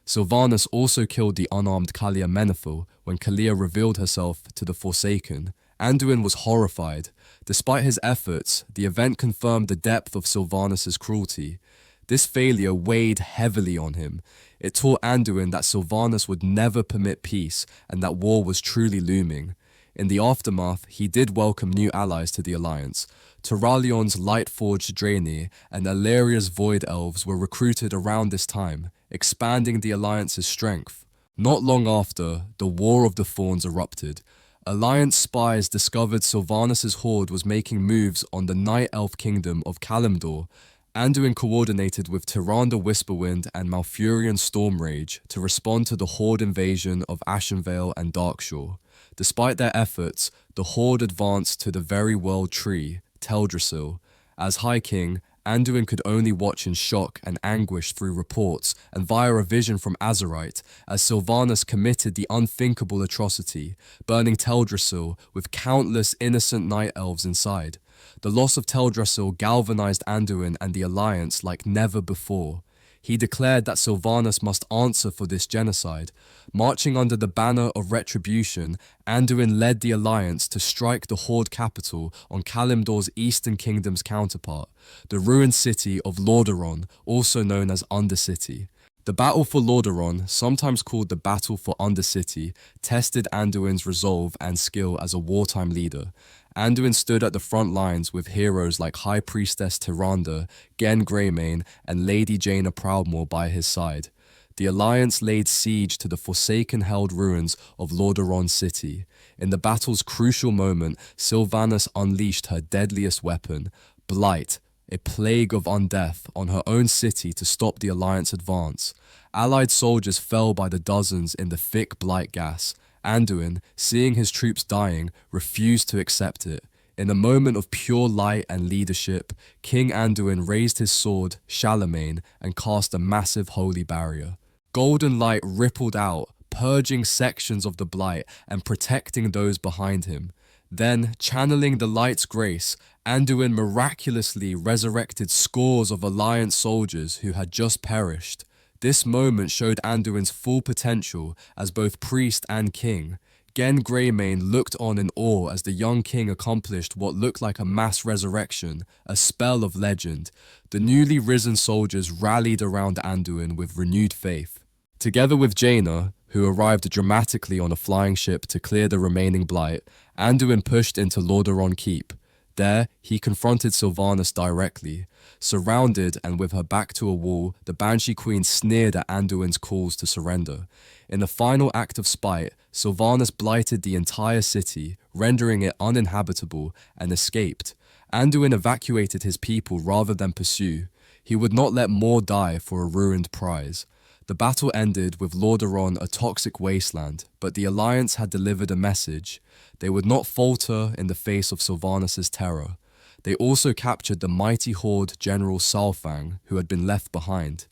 Sylvanas also killed the unarmed Kalia Menethil when Kalia revealed herself to the Forsaken. Anduin was horrified. Despite his efforts, the event confirmed the depth of Sylvanas' cruelty. This failure weighed heavily on him. It taught Anduin that Sylvanas would never permit peace and that war was truly looming. In the aftermath, he did welcome new allies to the Alliance. Turalion's light-forged Draenei and Aleria's Void Elves were recruited around this time, expanding the Alliance's strength. Not long after, the War of the Thorns erupted. Alliance spies discovered Sylvanas' horde was making moves on the Night Elf Kingdom of Kalimdor. Anduin coordinated with Tyrande Whisperwind and Malfurion Stormrage to respond to the horde invasion of Ashenvale and Darkshore. Despite their efforts, the horde advanced to the very world tree, Teldrassil. As High King, Anduin could only watch in shock and anguish through reports and via a vision from Azerite as Sylvanas committed the unthinkable atrocity, burning Teldrassil with countless innocent night elves inside. The loss of Teldrassil galvanized Anduin and the Alliance like never before. He declared that Sylvanas must answer for this genocide. Marching under the banner of retribution, Anduin led the Alliance to strike the Horde capital on Kalimdor's Eastern Kingdom's counterpart, the ruined city of Lordaeron, also known as Undercity. The Battle for Lordaeron, sometimes called the Battle for Undercity, tested Anduin's resolve and skill as a wartime leader. Anduin stood at the front lines with heroes like High Priestess Tyrande, Genn Greymane, and Lady Jaina Proudmoore by his side. The Alliance laid siege to the Forsaken-held ruins of Lordaeron City. In the battle's crucial moment, Sylvanas unleashed her deadliest weapon, Blight, a plague of undeath, on her own city to stop the Alliance advance. Allied soldiers fell by the dozens in the thick blight gas. Anduin, seeing his troops dying, refused to accept it. In a moment of pure light and leadership, King Anduin raised his sword, Charlemagne, and cast a massive holy barrier. Golden light rippled out, purging sections of the blight and protecting those behind him. Then, channeling the light's grace, Anduin miraculously resurrected scores of Alliance soldiers who had just perished. This moment showed Anduin's full potential as both priest and king. Genn Greymane looked on in awe as the young king accomplished what looked like a mass resurrection, a spell of legend. The newly risen soldiers rallied around Anduin with renewed faith. Together with Jaina, who arrived dramatically on a flying ship to clear the remaining blight, Anduin pushed into Lordaeron Keep. There, he confronted Sylvanas directly. Surrounded and with her back to a wall, the Banshee Queen sneered at Anduin's calls to surrender. In a final act of spite, Sylvanas blighted the entire city, rendering it uninhabitable, and escaped. Anduin evacuated his people rather than pursue. He would not let more die for a ruined prize. The battle ended with Lordaeron a toxic wasteland, but the Alliance had delivered a message. They would not falter in the face of Sylvanas' terror. They also captured the mighty horde General Saurfang, who had been left behind.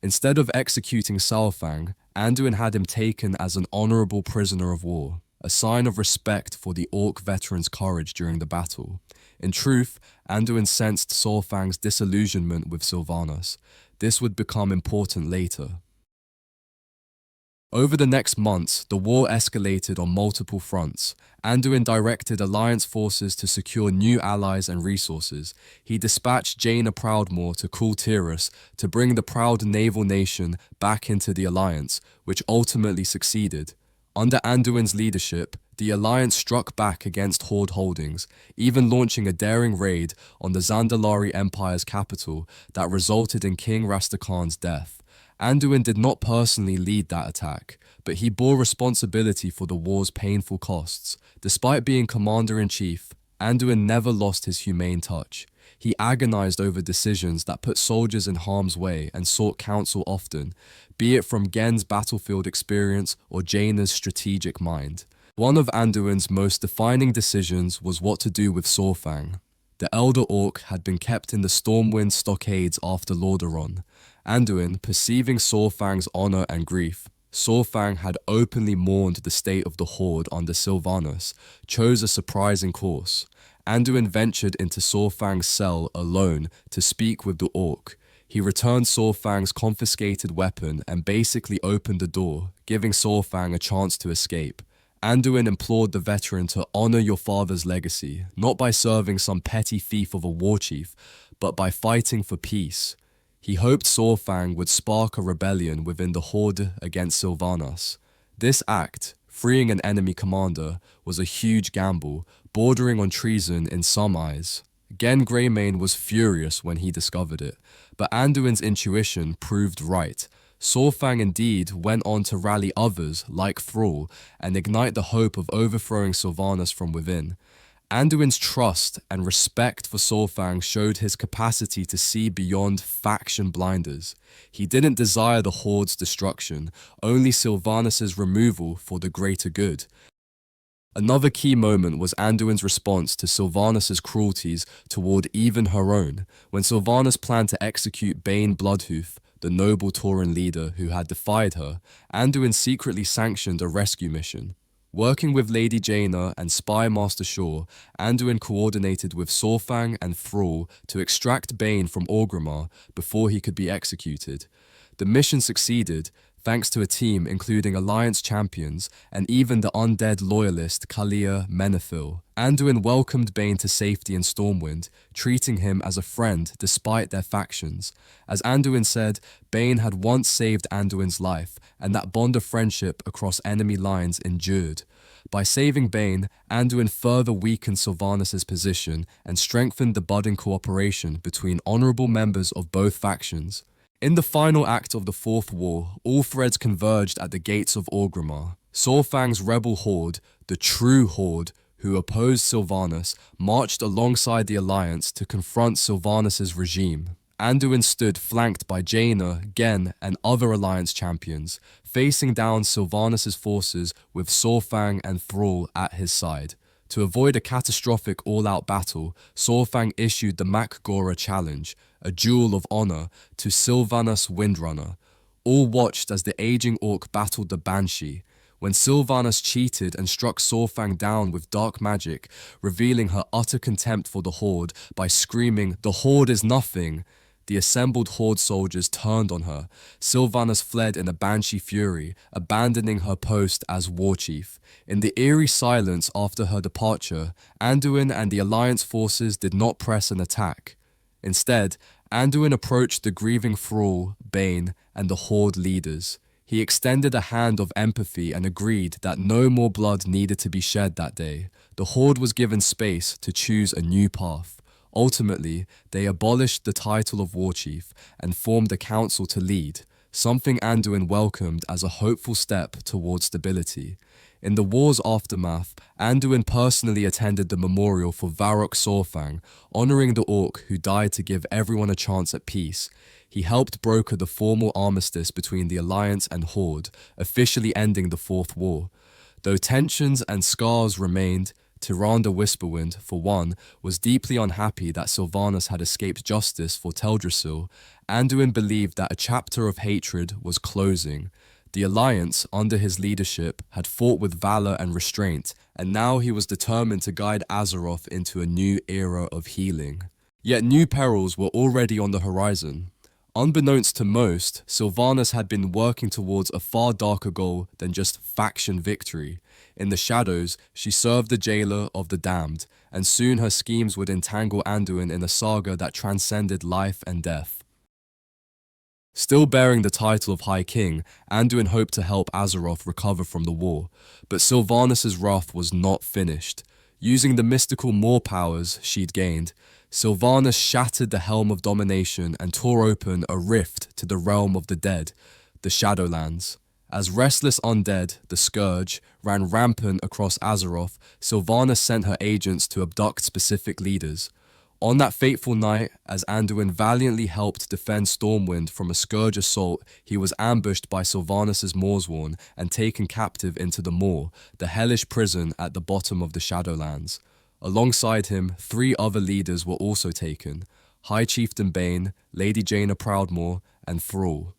Instead of executing Saurfang, Anduin had him taken as an honorable prisoner of war, a sign of respect for the Orc veteran's courage during the battle. In truth, Anduin sensed Saurfang's disillusionment with Sylvanas. This would become important later. Over the next months, the war escalated on multiple fronts. Anduin directed alliance forces to secure new allies and resources. He dispatched Jaina Proudmoore to Kul Tiras to bring the proud naval nation back into the alliance, which ultimately succeeded. Under Anduin's leadership, the alliance struck back against Horde holdings, even launching a daring raid on the Zandalari Empire's capital that resulted in King Rastakhan's death. Anduin did not personally lead that attack, but he bore responsibility for the war's painful costs. Despite being commander-in-chief, Anduin never lost his humane touch. He agonized over decisions that put soldiers in harm's way and sought counsel often, be it from Gen's battlefield experience or Jaina's strategic mind. One of Anduin's most defining decisions was what to do with Saurfang. The Elder Orc had been kept in the Stormwind stockades after Lordaeron. Anduin, perceiving Saurfang's honor and grief, Saurfang had openly mourned the state of the Horde under Sylvanas, chose a surprising course. Anduin ventured into Saurfang's cell alone to speak with the Orc. He returned Saurfang's confiscated weapon and basically opened the door, giving Saurfang a chance to escape. Anduin implored the veteran to honor your father's legacy, not by serving some petty fief of a war chief, but by fighting for peace. He hoped Saurfang would spark a rebellion within the Horde against Sylvanas. This act, freeing an enemy commander, was a huge gamble, bordering on treason in some eyes. Gen Greymane was furious when he discovered it, but Anduin's intuition proved right. Saurfang indeed went on to rally others, like Thrall, and ignite the hope of overthrowing Sylvanas from within. Anduin's trust and respect for Saurfang showed his capacity to see beyond faction blinders. He didn't desire the Horde's destruction, only Sylvanas' removal for the greater good. Another key moment was Anduin's response to Sylvanas' cruelties toward even her own. When Sylvanas planned to execute Bane Bloodhoof, the noble Tauren leader who had defied her, Anduin secretly sanctioned a rescue mission. Working with Lady Jaina and Spy Master Shaw, Anduin coordinated with Saurfang and Thrall to extract Bane from Orgrimmar before he could be executed. The mission succeeded, thanks to a team including Alliance champions and even the undead loyalist Kalia Menethil. Anduin welcomed Bane to safety in Stormwind, treating him as a friend despite their factions. As Anduin said, Bane had once saved Anduin's life, and that bond of friendship across enemy lines endured. By saving Bane, Anduin further weakened Sylvanas' position and strengthened the budding cooperation between honorable members of both factions. In the final act of the Fourth War, all threads converged at the gates of Orgrimmar. Saurfang's rebel horde, the true Horde, who opposed Sylvanas, marched alongside the Alliance to confront Sylvanas' regime. Anduin stood flanked by Jaina, Gen, and other Alliance champions, facing down Sylvanas' forces with Saurfang and Thrall at his side. To avoid a catastrophic all-out battle, Saurfang issued the Mak'gora challenge, a duel of honor, to Sylvanas Windrunner. All watched as the aging orc battled the Banshee. When Sylvanas cheated and struck Saurfang down with dark magic, revealing her utter contempt for the Horde by screaming, "The Horde is nothing!" The assembled Horde soldiers turned on her. Sylvanas fled in a Banshee fury, abandoning her post as war chief. In the eerie silence after her departure, Anduin and the Alliance forces did not press an attack. Instead, Anduin approached the grieving Thrall, Bane, and the Horde leaders. He extended a hand of empathy and agreed that no more blood needed to be shed that day. The Horde was given space to choose a new path. Ultimately, they abolished the title of war chief and formed a council to lead, something Anduin welcomed as a hopeful step toward stability. In the war's aftermath, Anduin personally attended the memorial for Varrock Saurfang, honoring the orc who died to give everyone a chance at peace. He helped broker the formal armistice between the Alliance and Horde, officially ending the Fourth War. Though tensions and scars remained, Tyrande Whisperwind, for one, was deeply unhappy that Sylvanas had escaped justice for Teldrassil. Anduin believed that a chapter of hatred was closing. The Alliance, under his leadership, had fought with valor and restraint, and now he was determined to guide Azeroth into a new era of healing. Yet new perils were already on the horizon. Unbeknownst to most, Sylvanas had been working towards a far darker goal than just faction victory. In the shadows, she served the jailer of the damned, and soon her schemes would entangle Anduin in a saga that transcended life and death. Still bearing the title of High King, Anduin hoped to help Azeroth recover from the war, but Sylvanas' wrath was not finished. Using the mystical Maw powers she'd gained, Sylvanas shattered the Helm of Domination and tore open a rift to the realm of the dead, the Shadowlands. As restless undead, the Scourge, ran rampant across Azeroth, Sylvanas sent her agents to abduct specific leaders. On that fateful night, as Anduin valiantly helped defend Stormwind from a Scourge assault, he was ambushed by Sylvanas' Mawsworn and taken captive into the Maw, the hellish prison at the bottom of the Shadowlands. Alongside him, 3 other leaders were also taken: High Chieftain Bane, Lady Jaina Proudmoore, and Thrall.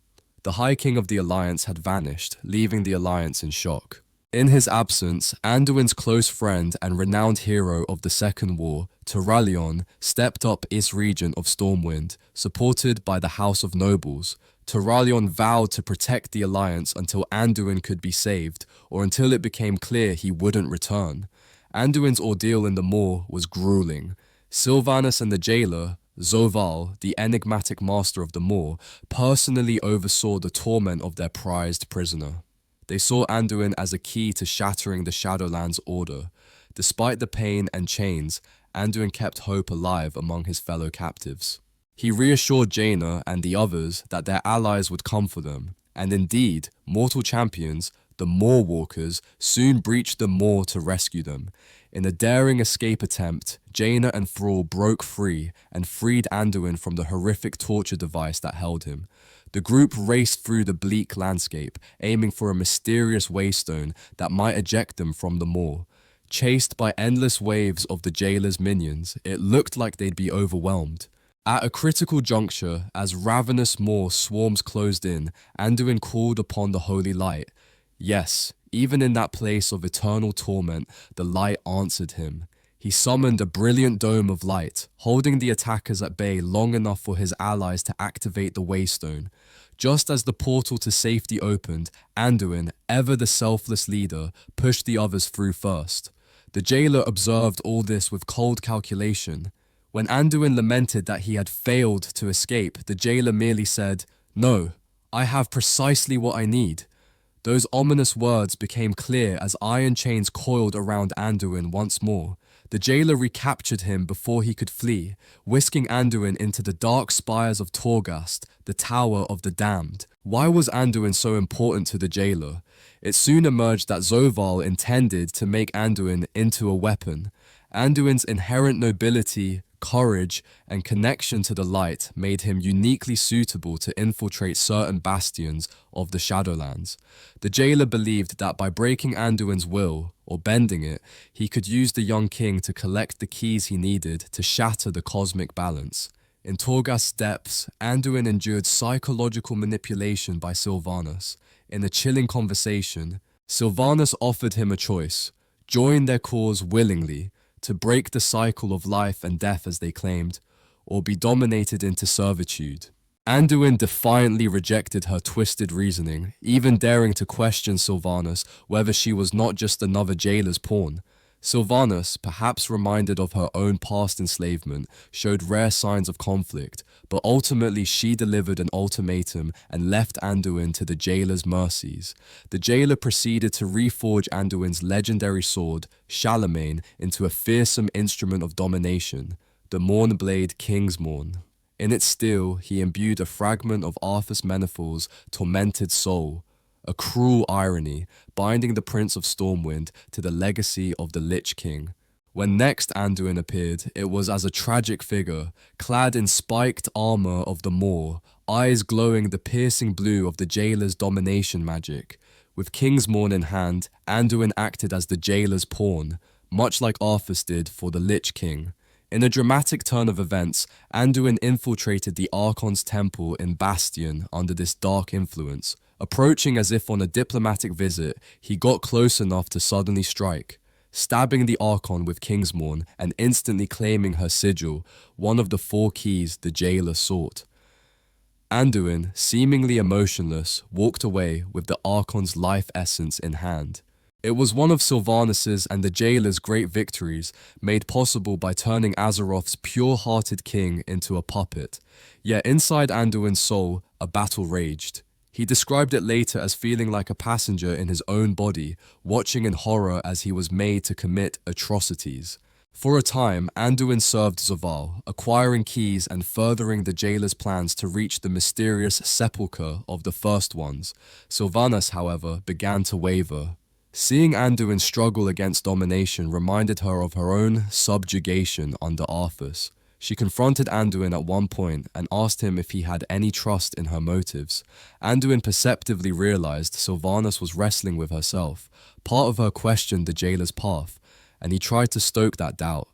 The High King of the Alliance had vanished, leaving the Alliance in shock. In his absence, Anduin's close friend and renowned hero of the Second War, Turalyon, stepped up as regent of Stormwind, supported by the House of Nobles. Turalyon vowed to protect the Alliance until Anduin could be saved, or until it became clear he wouldn't return. Anduin's ordeal in the Maw was grueling. Sylvanas and the jailer, Zovaal, the enigmatic master of the Maw, personally oversaw the torment of their prized prisoner. They saw Anduin as a key to shattering the Shadowlands order. Despite the pain and chains, Anduin kept hope alive among his fellow captives. He reassured Jaina and the others that their allies would come for them, and indeed, mortal champions, the Mawwalkers, soon breached the Maw to rescue them. In a daring escape attempt, Jaina and Thrall broke free and freed Anduin from the horrific torture device that held him. The group raced through the bleak landscape, aiming for a mysterious waystone that might eject them from the Maw. Chased by endless waves of the jailer's minions, it looked like they'd be overwhelmed. At a critical juncture, as ravenous Maw swarms closed in, Anduin called upon the holy light. Yes, even in that place of eternal torment, the light answered him. He summoned a brilliant dome of light, holding the attackers at bay long enough for his allies to activate the Waystone. Just as the portal to safety opened, Anduin, ever the selfless leader, pushed the others through first. The jailer observed all this with cold calculation. When Anduin lamented that he had failed to escape, the jailer merely said, "No, I have precisely what I need." Those ominous words became clear as iron chains coiled around Anduin once more. The jailer recaptured him before he could flee, whisking Anduin into the dark spires of Torghast, the Tower of the Damned. Why was Anduin so important to the jailer? It soon emerged that Zovaal intended to make Anduin into a weapon. Anduin's inherent nobility, courage, and connection to the light made him uniquely suitable to infiltrate certain bastions of the Shadowlands. The jailer believed that by breaking Anduin's will, or bending it, he could use the young king to collect the keys he needed to shatter the cosmic balance. In Torghast's depths, Anduin endured psychological manipulation by Sylvanas. In a chilling conversation, Sylvanas offered him a choice: join their cause willingly, to break the cycle of life and death as they claimed, or be dominated into servitude. Anduin defiantly rejected her twisted reasoning, even daring to question Sylvanas whether she was not just another jailer's pawn. Sylvanas, perhaps reminded of her own past enslavement, showed rare signs of conflict, but ultimately she delivered an ultimatum and left Anduin to the jailer's mercies. The jailer proceeded to reforge Anduin's legendary sword, Charlemagne, into a fearsome instrument of domination, the Mournblade Kingsmourn. In its steel, he imbued a fragment of Arthas Menethil's tormented soul, a cruel irony, binding the Prince of Stormwind to the legacy of the Lich King. When next Anduin appeared, it was as a tragic figure, clad in spiked armor of the Maw, eyes glowing the piercing blue of the jailer's domination magic. With Kingsmourn in hand, Anduin acted as the jailer's pawn, much like Arthas did for the Lich King. In a dramatic turn of events, Anduin infiltrated the Archon's temple in Bastion under this dark influence. Approaching as if on a diplomatic visit, he got close enough to suddenly strike, stabbing the Archon with Kingsmourn and instantly claiming her sigil, one of the 4 keys the jailer sought. Anduin, seemingly emotionless, walked away with the Archon's life essence in hand. It was one of Sylvanas's and the Jailer's great victories, made possible by turning Azeroth's pure-hearted king into a puppet. Yet inside Anduin's soul, a battle raged. He described it later as feeling like a passenger in his own body, watching in horror as he was made to commit atrocities. For a time, Anduin served Zaval, acquiring keys and furthering the Jailer's plans to reach the mysterious sepulchre of the First Ones. Sylvanas, however, began to waver. Seeing Anduin struggle against domination reminded her of her own subjugation under Arthas. She confronted Anduin at one point and asked him if he had any trust in her motives. Anduin perceptively realized Sylvanas was wrestling with herself. Part of her questioned the Jailer's path, and he tried to stoke that doubt.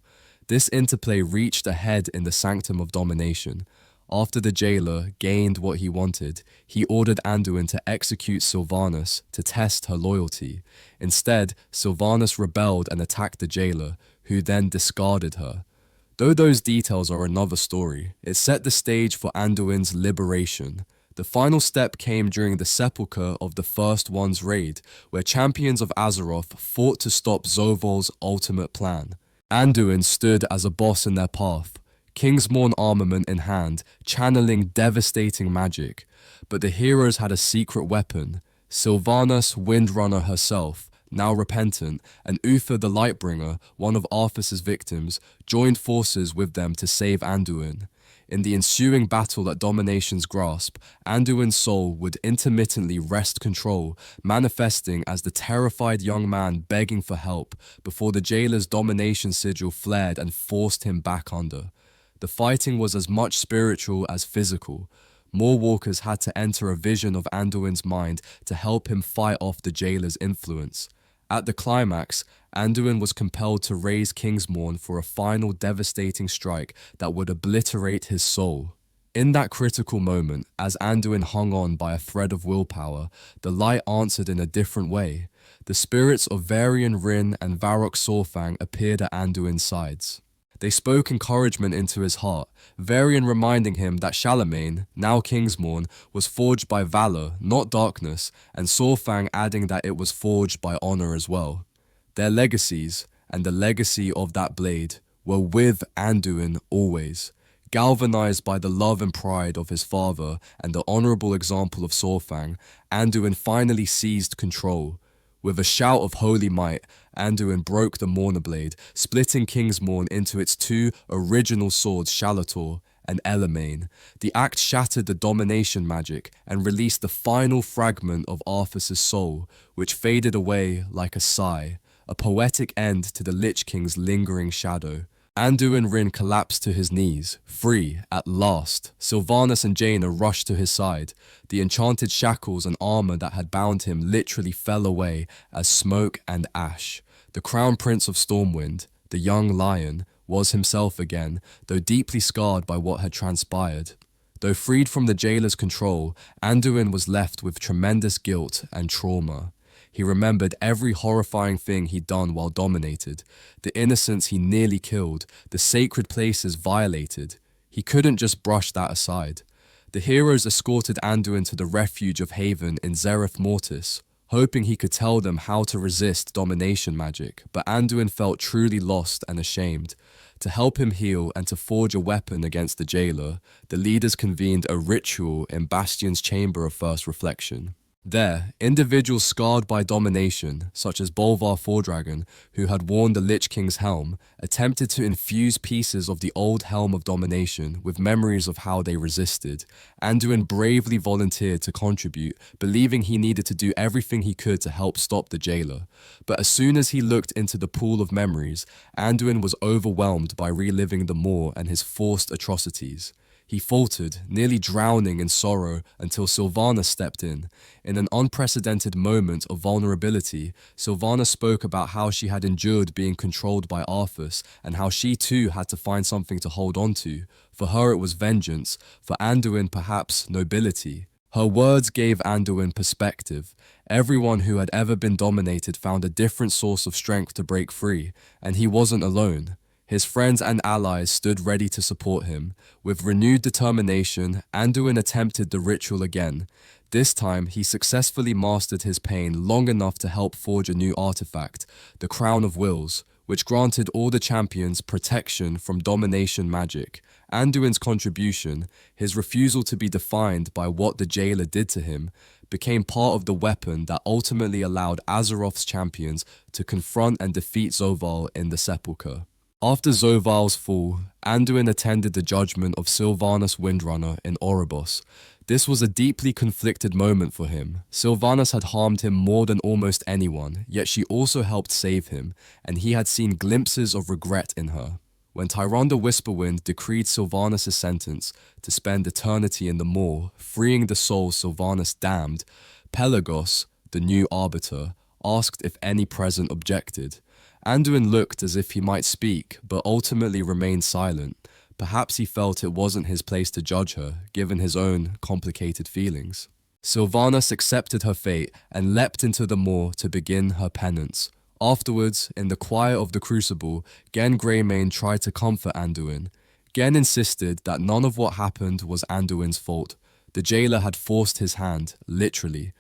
This interplay reached a head in the Sanctum of Domination. After the Jailer gained what he wanted, he ordered Anduin to execute Sylvanas to test her loyalty. Instead, Sylvanas rebelled and attacked the Jailer, who then discarded her. Though those details are another story, it set the stage for Anduin's liberation. The final step came during the Sepulchre of the First One's raid, where champions of Azeroth fought to stop Zoval's ultimate plan. Anduin stood as a boss in their path, Kingsmourn armament in hand, channeling devastating magic. But the heroes had a secret weapon. Sylvanas, Windrunner herself, now repentant, and Uther the Lightbringer, one of Arthas' victims, joined forces with them to save Anduin. In the ensuing battle at Domination's grasp, Anduin's soul would intermittently wrest control, manifesting as the terrified young man begging for help before the Jailer's domination sigil flared and forced him back under. The fighting was as much spiritual as physical. More walkers had to enter a vision of Anduin's mind to help him fight off the Jailer's influence. At the climax, Anduin was compelled to raise Kingsmourn for a final devastating strike that would obliterate his soul. In that critical moment, as Anduin hung on by a thread of willpower, the light answered in a different way. The spirits of Anduin Wrynn and Varrock Sorfang appeared at Anduin's sides. They spoke encouragement into his heart, Varian reminding him that Charlemagne, now Kingsmourn, was forged by valor, not darkness, and Sorfang adding that it was forged by honor as well. Their legacies, and the legacy of that blade, were with Anduin always. Galvanized by the love and pride of his father and the honorable example of Sorfang, Anduin finally seized control. With a shout of holy might, Anduin broke the Mourner Blade, splitting Kingsmourn into its two original swords, Shalator and Elamain. The act shattered the domination magic and released the final fragment of Arthas' soul, which faded away like a sigh, a poetic end to the Lich King's lingering shadow. Anduin Wrynn collapsed to his knees, free at last. Sylvanas and Jaina rushed to his side. The enchanted shackles and armor that had bound him literally fell away as smoke and ash. The Crown Prince of Stormwind, the young lion, was himself again, though deeply scarred by what had transpired. Though freed from the Jailer's control, Anduin was left with tremendous guilt and trauma. He remembered every horrifying thing he'd done while dominated, the innocents he nearly killed, the sacred places violated. He couldn't just brush that aside. The heroes escorted Anduin to the refuge of Haven in Zereth Mortis, hoping he could tell them how to resist domination magic, but Anduin felt truly lost and ashamed. To help him heal and to forge a weapon against the Jailer, the leaders convened a ritual in Bastion's Chamber of First Reflection. There, individuals scarred by domination, such as Bolvar Fordragon, who had worn the Lich King's helm, attempted to infuse pieces of the old helm of domination with memories of how they resisted. Anduin bravely volunteered to contribute, believing he needed to do everything he could to help stop the Jailer. But as soon as he looked into the pool of memories, Anduin was overwhelmed by reliving the Maw and his forced atrocities. He faltered, nearly drowning in sorrow, until Sylvanas stepped in. In an unprecedented moment of vulnerability, Sylvanas spoke about how she had endured being controlled by Arthas, and how she too had to find something to hold on to. For her it was vengeance, for Anduin perhaps nobility. Her words gave Anduin perspective. Everyone who had ever been dominated found a different source of strength to break free, and he wasn't alone. His friends and allies stood ready to support him. With renewed determination, Anduin attempted the ritual again. This time, he successfully mastered his pain long enough to help forge a new artifact, the Crown of Wills, which granted all the champions protection from domination magic. Anduin's contribution, his refusal to be defined by what the jailer did to him, became part of the weapon that ultimately allowed Azeroth's champions to confront and defeat Zovaal in the Sepulchre. After Zovaal's fall, Anduin attended the judgment of Sylvanas Windrunner in Oribos. This was a deeply conflicted moment for him. Sylvanas had harmed him more than almost anyone, yet she also helped save him, and he had seen glimpses of regret in her. When Tyrande Whisperwind decreed Sylvanas' sentence to spend eternity in the Maw, freeing the souls Sylvanas damned, Pelagos, the new arbiter, asked if any present objected. Anduin looked as if he might speak, but ultimately remained silent. Perhaps he felt it wasn't his place to judge her, given his own complicated feelings. Sylvanas accepted her fate and leapt into the Maw to begin her penance. Afterwards, in the quiet of the Crucible, Genn Greymane tried to comfort Anduin. Genn insisted that none of what happened was Anduin's fault. The jailer had forced his hand, literally.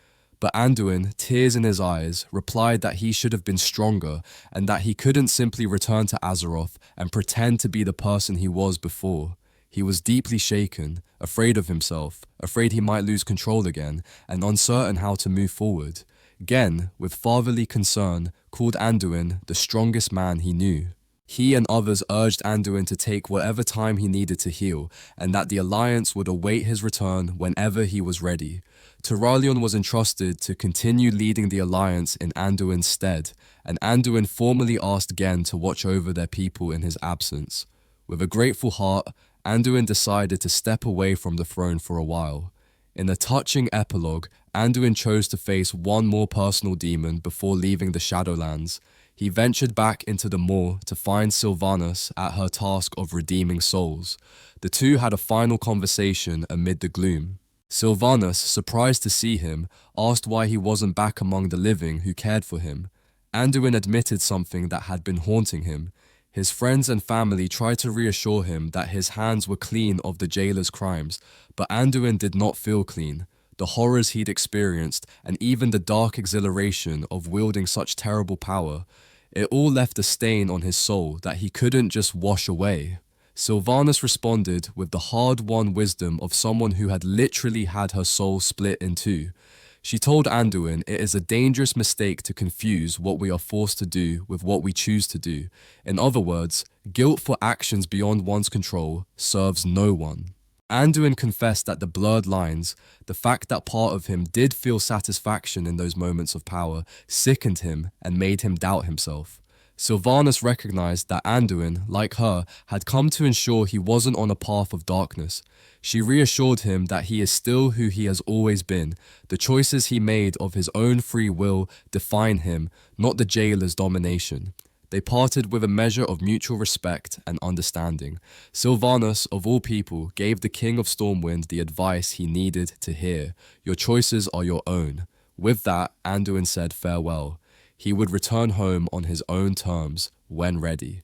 But Anduin, tears in his eyes, replied that he should have been stronger and that he couldn't simply return to Azeroth and pretend to be the person he was before. He was deeply shaken, afraid of himself, afraid he might lose control again, and uncertain how to move forward. Genn, with fatherly concern, called Anduin the strongest man he knew. He and others urged Anduin to take whatever time he needed to heal, and that the Alliance would await his return whenever he was ready. Turalyon was entrusted to continue leading the Alliance in Anduin's stead, and Anduin formally asked Genn to watch over their people in his absence. With a grateful heart, Anduin decided to step away from the throne for a while. In a touching epilogue, Anduin chose to face one more personal demon before leaving the Shadowlands. He ventured back into the Maw to find Sylvanas at her task of redeeming souls. The two had a final conversation amid the gloom. Sylvanas, surprised to see him, asked why he wasn't back among the living who cared for him. Anduin admitted something that had been haunting him. His friends and family tried to reassure him that his hands were clean of the jailer's crimes, but Anduin did not feel clean. The horrors he'd experienced, and even the dark exhilaration of wielding such terrible power, it all left a stain on his soul that he couldn't just wash away. Sylvanas responded with the hard-won wisdom of someone who had literally had her soul split in two. She told Anduin it is a dangerous mistake to confuse what we are forced to do with what we choose to do. In other words, guilt for actions beyond one's control serves no one. Anduin confessed that the blurred lines, the fact that part of him did feel satisfaction in those moments of power, sickened him and made him doubt himself. Sylvanas recognized that Anduin, like her, had come to ensure he wasn't on a path of darkness. She reassured him that he is still who he has always been. The choices he made of his own free will define him, not the jailer's domination. They parted with a measure of mutual respect and understanding. Sylvanas, of all people, gave the King of Stormwind the advice he needed to hear. Your choices are your own. With that, Anduin said farewell. He would return home on his own terms, when ready.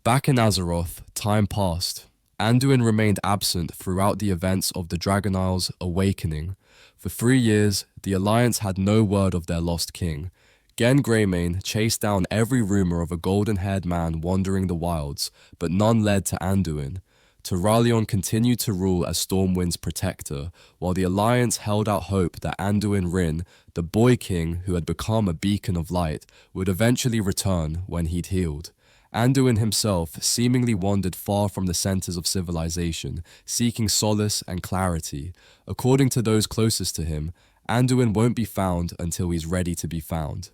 Back in Azeroth, time passed. Anduin remained absent throughout the events of the Dragon Isles' awakening. For 3 years, the Alliance had no word of their lost king. Genn Greymane chased down every rumor of a golden-haired man wandering the wilds, but none led to Anduin. Turalyon continued to rule as Stormwind's protector, while the Alliance held out hope that Anduin Wrynn, the boy king who had become a beacon of light, would eventually return when he'd healed. Anduin himself seemingly wandered far from the centers of civilization, seeking solace and clarity. According to those closest to him, Anduin won't be found until he's ready to be found.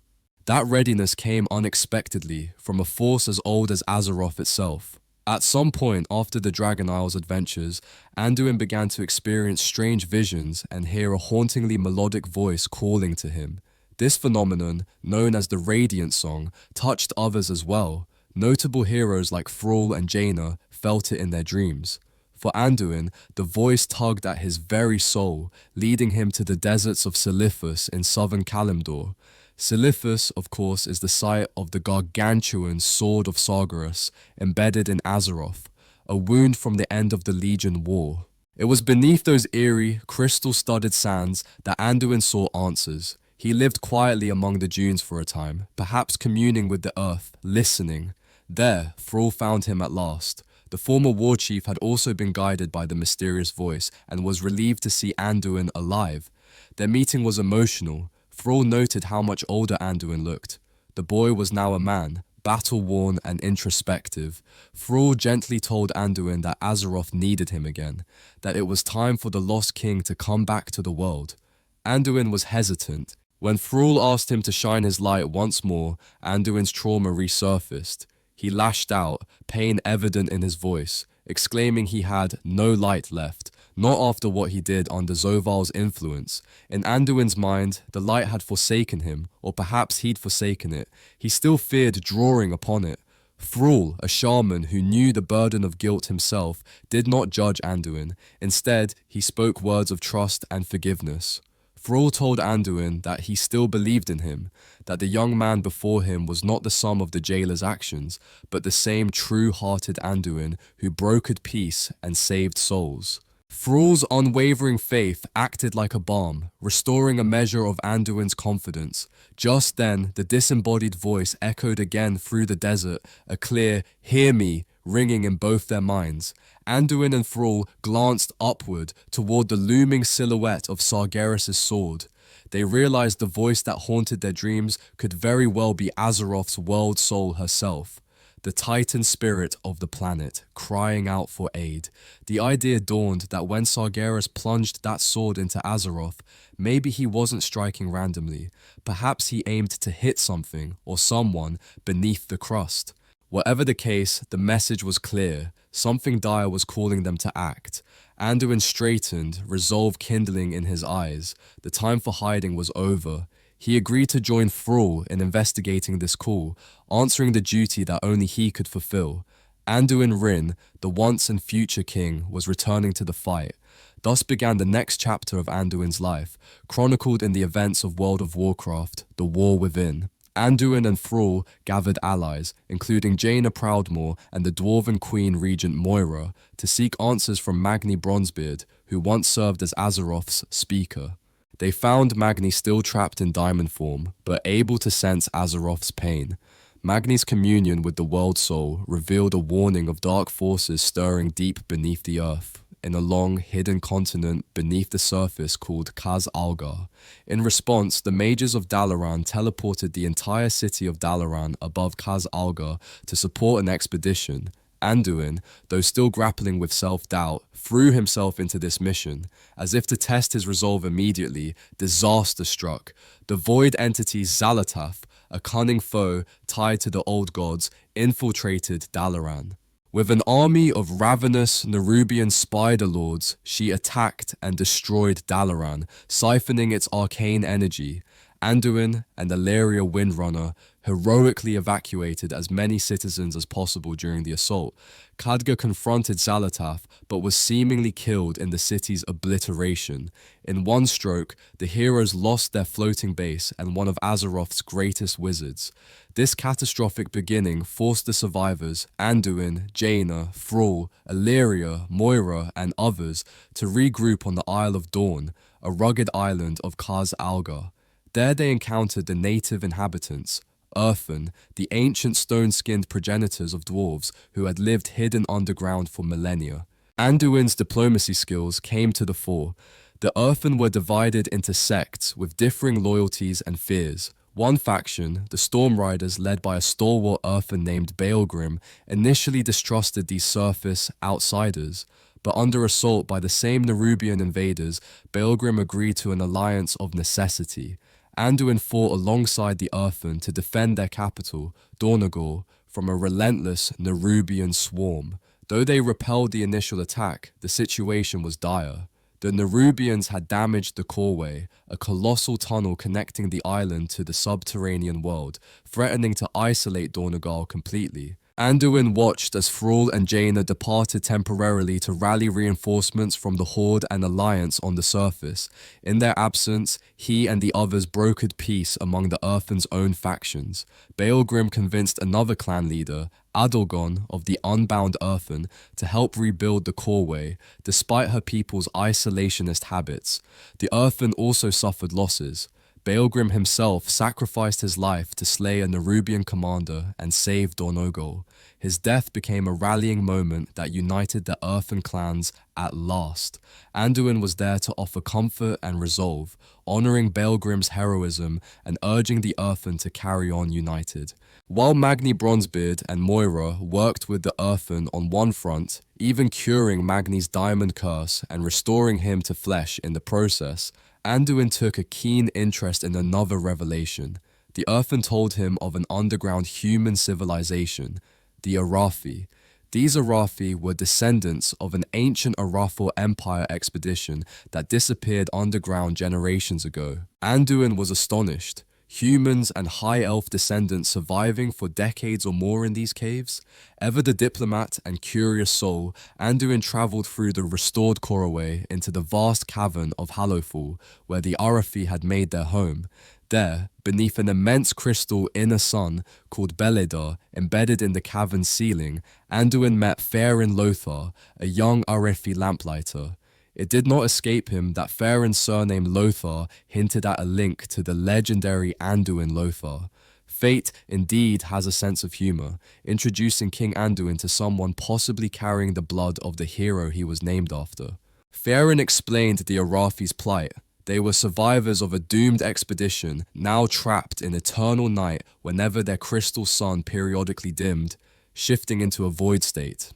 That readiness came unexpectedly from a force as old as Azeroth itself. At some point after the Dragon Isles adventures, Anduin began to experience strange visions and hear a hauntingly melodic voice calling to him. This phenomenon, known as the Radiant Song, touched others as well. Notable heroes like Thrall and Jaina felt it in their dreams. For Anduin, the voice tugged at his very soul, leading him to the deserts of Silithus in southern Kalimdor. Silithus, of course, is the site of the gargantuan Sword of Sargeras, embedded in Azeroth, a wound from the end of the Legion War. It was beneath those eerie, crystal-studded sands that Anduin saw answers. He lived quietly among the dunes for a time, perhaps communing with the earth, listening. There, Thrall found him at last. The former war chief had also been guided by the mysterious voice and was relieved to see Anduin alive. Their meeting was emotional. Thrall noted how much older Anduin looked. The boy was now a man, battle-worn and introspective. Thrall gently told Anduin that Azeroth needed him again, that it was time for the Lost King to come back to the world. Anduin was hesitant. When Thrall asked him to shine his light once more, Anduin's trauma resurfaced. He lashed out, pain evident in his voice, exclaiming he had no light left, not after what he did under Zoval's influence. In Anduin's mind, the light had forsaken him, or perhaps he'd forsaken it. He still feared drawing upon it. Thrall, a shaman who knew the burden of guilt himself, did not judge Anduin. Instead, he spoke words of trust and forgiveness. Thrall told Anduin that he still believed in him, that the young man before him was not the sum of the jailer's actions, but the same true-hearted Anduin who brokered peace and saved souls. Thrall's unwavering faith acted like a balm, restoring a measure of Anduin's confidence. Just then, the disembodied voice echoed again through the desert, a clear, "Hear me," ringing in both their minds. Anduin and Thrall glanced upward toward the looming silhouette of Sargeras' sword. They realized the voice that haunted their dreams could very well be Azeroth's world soul herself, the titan spirit of the planet, crying out for aid. The idea dawned that when Sargeras plunged that sword into Azeroth, maybe he wasn't striking randomly. Perhaps he aimed to hit something or someone beneath the crust. Whatever the case, the message was clear. Something dire was calling them to act. Anduin straightened, resolve kindling in his eyes. The time for hiding was over. He agreed to join Thrall in investigating this call, answering the duty that only he could fulfill. Anduin Wrynn, the once and future king, was returning to the fight. Thus began the next chapter of Anduin's life, chronicled in the events of World of Warcraft, The War Within. Anduin and Thrall gathered allies, including Jaina Proudmoore and the Dwarven Queen Regent Moira, to seek answers from Magni Bronzebeard, who once served as Azeroth's speaker. They found Magni still trapped in diamond form, but able to sense Azeroth's pain. Magni's communion with the World Soul revealed a warning of dark forces stirring deep beneath the earth, in a long, hidden continent beneath the surface called Khaz Algar. In response, the mages of Dalaran teleported the entire city of Dalaran above Khaz Algar to support an expedition. Anduin, though still grappling with self-doubt, threw himself into this mission. As if to test his resolve immediately, disaster struck. The void entity Xal'atath, a cunning foe tied to the old gods, infiltrated Dalaran. With an army of ravenous Nerubian spider lords, she attacked and destroyed Dalaran, siphoning its arcane energy. Anduin and Alleria Windrunner heroically evacuated as many citizens as possible during the assault. Khadgar confronted Xal'atath, but was seemingly killed in the city's obliteration. In one stroke, the heroes lost their floating base and one of Azeroth's greatest wizards. This catastrophic beginning forced the survivors, Anduin, Jaina, Thrall, Alleria, Moira, and others, to regroup on the Isle of Dawn, a rugged island of Khaz Algar. There they encountered the native inhabitants, Earthen, the ancient stone-skinned progenitors of dwarves who had lived hidden underground for millennia. Anduin's diplomacy skills came to the fore. The Earthen were divided into sects with differing loyalties and fears. One faction, the Storm Riders led by a stalwart Earthen named Baelgrim, initially distrusted these surface outsiders, but under assault by the same Nerubian invaders, Baelgrim agreed to an alliance of necessity. Anduin fought alongside the Earthen to defend their capital, Dornagor, from a relentless Nerubian swarm. Though they repelled the initial attack, the situation was dire. The Nerubians had damaged the Coreway, a colossal tunnel connecting the island to the subterranean world, threatening to isolate Dornagal completely. Anduin watched as Thrall and Jaina departed temporarily to rally reinforcements from the Horde and Alliance on the surface. In their absence, he and the others brokered peace among the Earthen's own factions. Baelgrim convinced another clan leader, Adelgon of the Unbound Earthen, to help rebuild the Coreway, despite her people's isolationist habits. The Earthen also suffered losses. Baelgrim himself sacrificed his life to slay a Nerubian commander and save Dornogal. His death became a rallying moment that united the Earthen clans at last. Anduin was there to offer comfort and resolve, honouring Baelgrim's heroism and urging the Earthen to carry on united. While Magni Bronzebeard and Moira worked with the Earthen on one front, even curing Magni's diamond curse and restoring him to flesh in the process, Anduin took a keen interest in another revelation. The Earthen told him of an underground human civilization, the Arathi. These Arathi were descendants of an ancient Arathor Empire expedition that disappeared underground generations ago. Anduin was astonished. Humans and high elf descendants surviving for decades or more in these caves? Ever the diplomat and curious soul, Anduin travelled through the restored Coreway into the vast cavern of Hallowfall, where the Arathi had made their home. There, beneath an immense crystal inner sun called Beledar embedded in the cavern's ceiling, Anduin met Faeryn Lothar, a young Arathi lamplighter. It did not escape him that Faeryn's surname Lothar hinted at a link to the legendary Anduin Lothar. Fate indeed has a sense of humour, introducing King Anduin to someone possibly carrying the blood of the hero he was named after. Faeryn explained the Arathi's plight. They were survivors of a doomed expedition, now trapped in eternal night whenever their crystal sun periodically dimmed, shifting into a void state.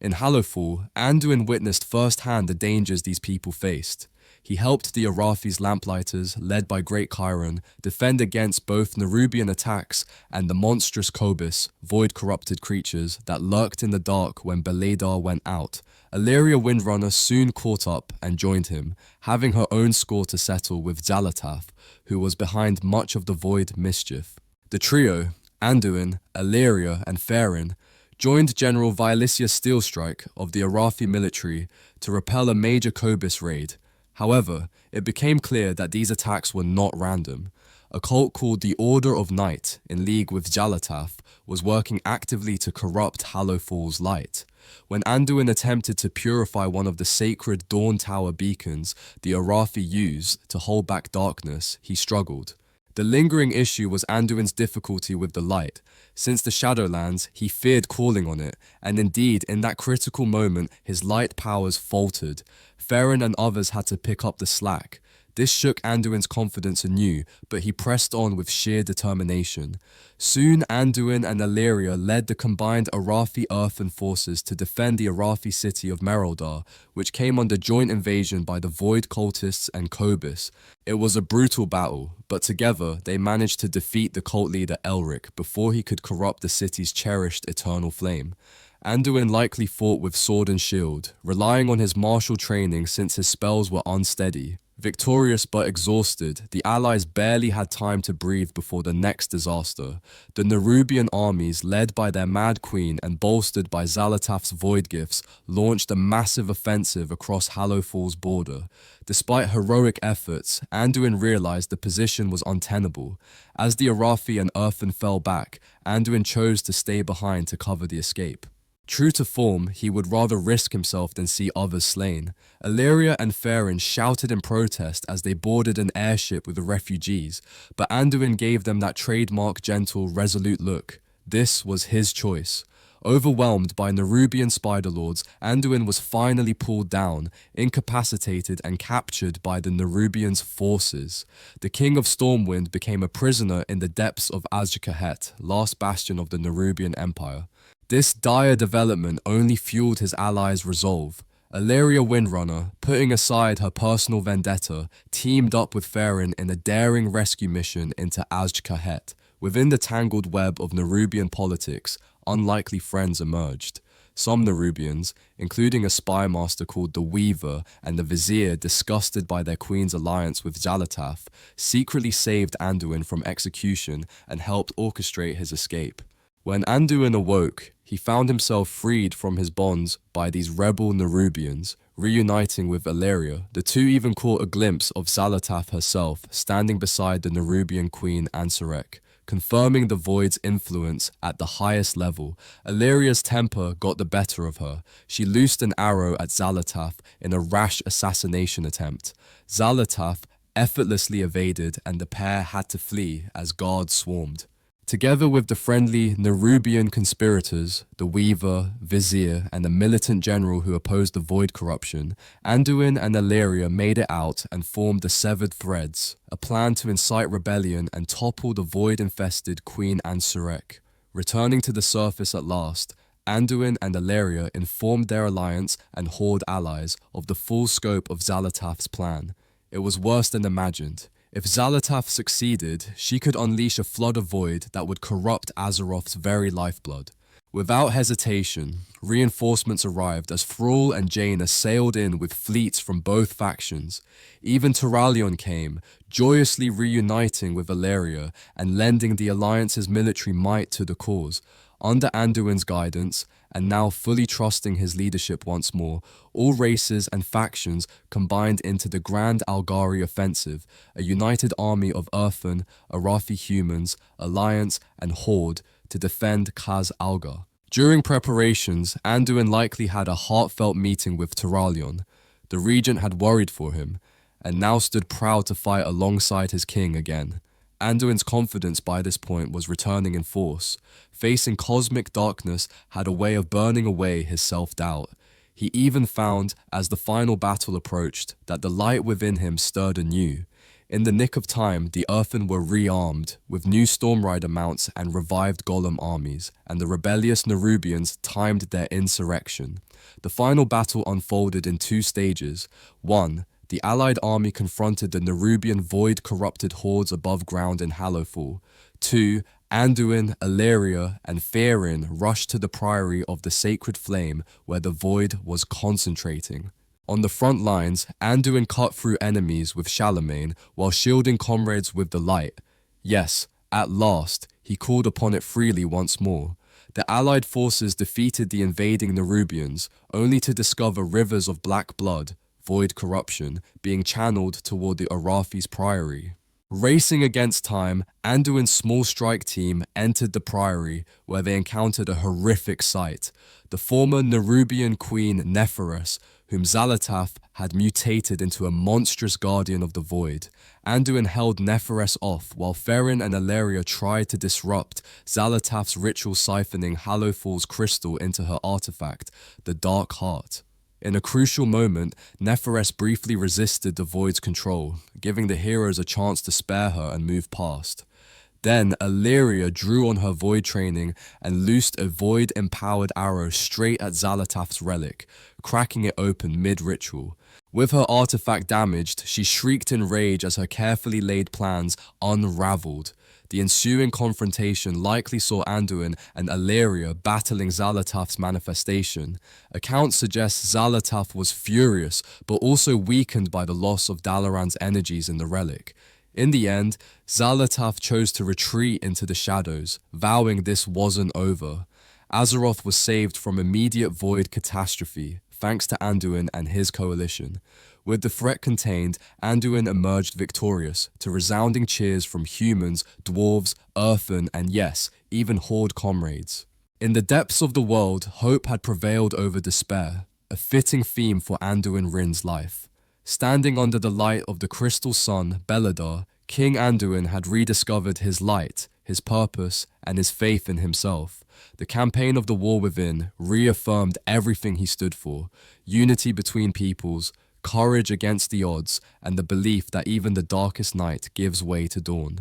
In Hallowfall, Anduin witnessed firsthand the dangers these people faced. He helped the Arathi's Lamplighters, led by Great Chiron, defend against both Nerubian attacks and the monstrous Kobis, void-corrupted creatures that lurked in the dark when Beledar went out. Illyria Windrunner soon caught up and joined him, having her own score to settle with Xalatath, who was behind much of the void mischief. The trio, Anduin, Illyria, and Faeryn, joined General Vialicia Steelstrike of the Arathi military to repel a major Kobis raid. However, it became clear that these attacks were not random. A cult called the Order of Night, in league with Xalatath, was working actively to corrupt Hallowfall's light. When Anduin attempted to purify one of the sacred Dawn Tower beacons the Arathi used to hold back darkness, he struggled. The lingering issue was Anduin's difficulty with the light. Since the Shadowlands, he feared calling on it, and indeed, in that critical moment, his light powers faltered. Faeryn and others had to pick up the slack. This shook Anduin's confidence anew, but he pressed on with sheer determination. Soon, Anduin and Illyria led the combined Arathi Earthen forces to defend the Arathi city of Meroldar, which came under joint invasion by the Void Cultists and Kobis. It was a brutal battle, but together they managed to defeat the cult leader Elric before he could corrupt the city's cherished eternal flame. Anduin likely fought with sword and shield, relying on his martial training since his spells were unsteady. Victorious but exhausted, the allies barely had time to breathe before the next disaster. The Nerubian armies, led by their Mad Queen and bolstered by Xalatath's void gifts, launched a massive offensive across Hallowfall's border. Despite heroic efforts, Anduin realized the position was untenable. As the Arathi and Earthen fell back, Anduin chose to stay behind to cover the escape. True to form, he would rather risk himself than see others slain. Illyria and Faeryn shouted in protest as they boarded an airship with the refugees, but Anduin gave them that trademark gentle, resolute look. This was his choice. Overwhelmed by Nerubian spider-lords, Anduin was finally pulled down, incapacitated and captured by the Nerubians' forces. The King of Stormwind became a prisoner in the depths of Azj-Kahet, last bastion of the Nerubian Empire. This dire development only fueled his allies' resolve. Illyria Windrunner, putting aside her personal vendetta, teamed up with Faeryn in a daring rescue mission into Azj-Kahet. Within the tangled web of Nerubian politics, unlikely friends emerged. Some Nerubians, including a spy master called the Weaver and the Vizier disgusted by their queen's alliance with Xalatath, secretly saved Anduin from execution and helped orchestrate his escape. When Anduin awoke, he found himself freed from his bonds by these rebel Nerubians, reuniting with Illyria. The two even caught a glimpse of Xal'atath herself standing beside the Nerubian queen Ansurek, confirming the Void's influence at the highest level. Illyria's temper got the better of her. She loosed an arrow at Xal'atath in a rash assassination attempt. Xal'atath effortlessly evaded, and the pair had to flee as guards swarmed. Together with the friendly Nerubian conspirators, the Weaver, Vizier, and the militant general who opposed the Void corruption, Anduin and Illyria made it out and formed the Severed Threads, a plan to incite rebellion and topple the Void-infested Queen Ansurek. Returning to the surface at last, Anduin and Illyria informed their alliance and Horde allies of the full scope of Xal'atath's plan. It was worse than imagined. If Xal'atath succeeded, she could unleash a flood of void that would corrupt Azeroth's very lifeblood. Without hesitation, reinforcements arrived as Thrall and Jaina sailed in with fleets from both factions. Even Turalyon came, joyously reuniting with Illyria and lending the Alliance's military might to the cause. Under Anduin's guidance, and now fully trusting his leadership once more, all races and factions combined into the Grand Algari Offensive, a united army of Earthen, Arathi humans, Alliance, and Horde to defend Khaz Algar. During preparations, Anduin likely had a heartfelt meeting with Turalyon. The regent had worried for him, and now stood proud to fight alongside his king again. Anduin's confidence by this point was returning in force. Facing cosmic darkness had a way of burning away his self-doubt. He even found, as the final battle approached, that the light within him stirred anew. In the nick of time, the Earthen were rearmed with new Stormrider mounts and revived Golem armies, and the rebellious Nerubians timed their insurrection. The final battle unfolded in two stages. 1. The allied army confronted the Nerubian void-corrupted hordes above ground in Hallowfall. 2. Anduin, Illyria, and Therin rushed to the Priory of the Sacred Flame where the void was concentrating. On the front lines, Anduin cut through enemies with Charlemagne while shielding comrades with the light. Yes, at last, he called upon it freely once more. The allied forces defeated the invading Nerubians, only to discover rivers of black blood, void corruption, being channeled toward the Arathi's Priory. Racing against time, Anduin's small strike team entered the Priory, where they encountered a horrific sight. The former Nerubian queen Neferus, whom Xal'atath had mutated into a monstrous guardian of the void. Anduin held Neferus off, while Therin and Illyria tried to disrupt Xal'atath's ritual siphoning Hallowfall's crystal into her artifact, the Dark Heart. In a crucial moment, Neferus briefly resisted the Void's control, giving the heroes a chance to spare her and move past. Then, Illyria drew on her Void training and loosed a Void-empowered arrow straight at Xal'atath's relic, cracking it open mid-ritual. With her artifact damaged, she shrieked in rage as her carefully laid plans unraveled. The ensuing confrontation likely saw Anduin and Illyria battling Xal'atath's manifestation. Accounts suggest Xal'atath was furious, but also weakened by the loss of Dalaran's energies in the relic. In the end, Xal'atath chose to retreat into the shadows, vowing this wasn't over. Azeroth was saved from immediate void catastrophe, thanks to Anduin and his coalition. With the threat contained, Anduin emerged victorious, to resounding cheers from humans, dwarves, earthen, and yes, even Horde comrades. In the depths of the world, hope had prevailed over despair, a fitting theme for Anduin Wrynn's life. Standing under the light of the crystal sun, Beledar, King Anduin had rediscovered his light, his purpose, and his faith in himself. The campaign of the War Within reaffirmed everything he stood for: unity between peoples, courage against the odds, and the belief that even the darkest night gives way to dawn.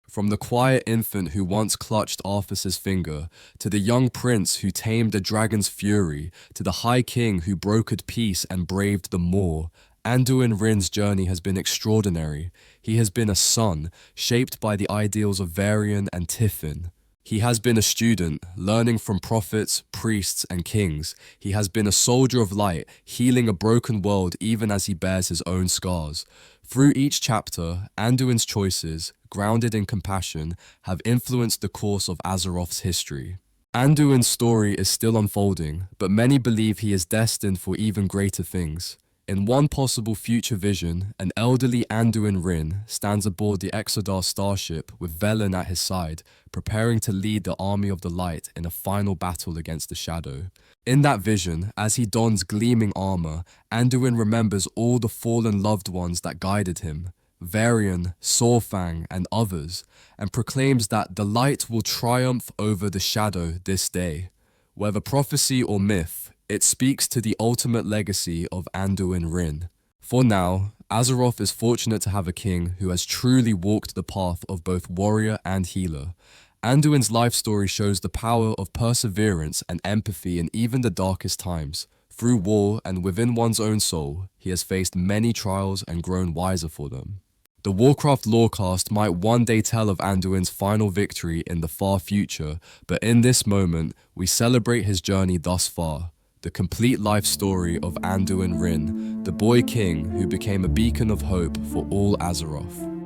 From the quiet infant who once clutched Arthas's finger, to the young prince who tamed the dragon's fury, to the high king who brokered peace and braved the Maw, Anduin Wrynn's journey has been extraordinary. He has been a son, shaped by the ideals of Varian and Tiffin. He has been a student, learning from prophets, priests, and kings. He has been a soldier of light, healing a broken world even as he bears his own scars. Through each chapter, Anduin's choices, grounded in compassion, have influenced the course of Azeroth's history. Anduin's story is still unfolding, but many believe he is destined for even greater things. In one possible future vision, an elderly Anduin Wrynn stands aboard the Exodar starship with Velen at his side, preparing to lead the Army of the Light in a final battle against the Shadow. In that vision, as he dons gleaming armor, Anduin remembers all the fallen loved ones that guided him, Varian, Saurfang, and others, and proclaims that the light will triumph over the shadow this day. Whether prophecy or myth, it speaks to the ultimate legacy of Anduin Wrynn. For now, Azeroth is fortunate to have a king who has truly walked the path of both warrior and healer. Anduin's life story shows the power of perseverance and empathy in even the darkest times. Through war and within one's own soul, he has faced many trials and grown wiser for them. The Warcraft Lorecast might one day tell of Anduin's final victory in the far future, but in this moment, we celebrate his journey thus far. The complete life story of Anduin Wrynn, the boy king who became a beacon of hope for all Azeroth.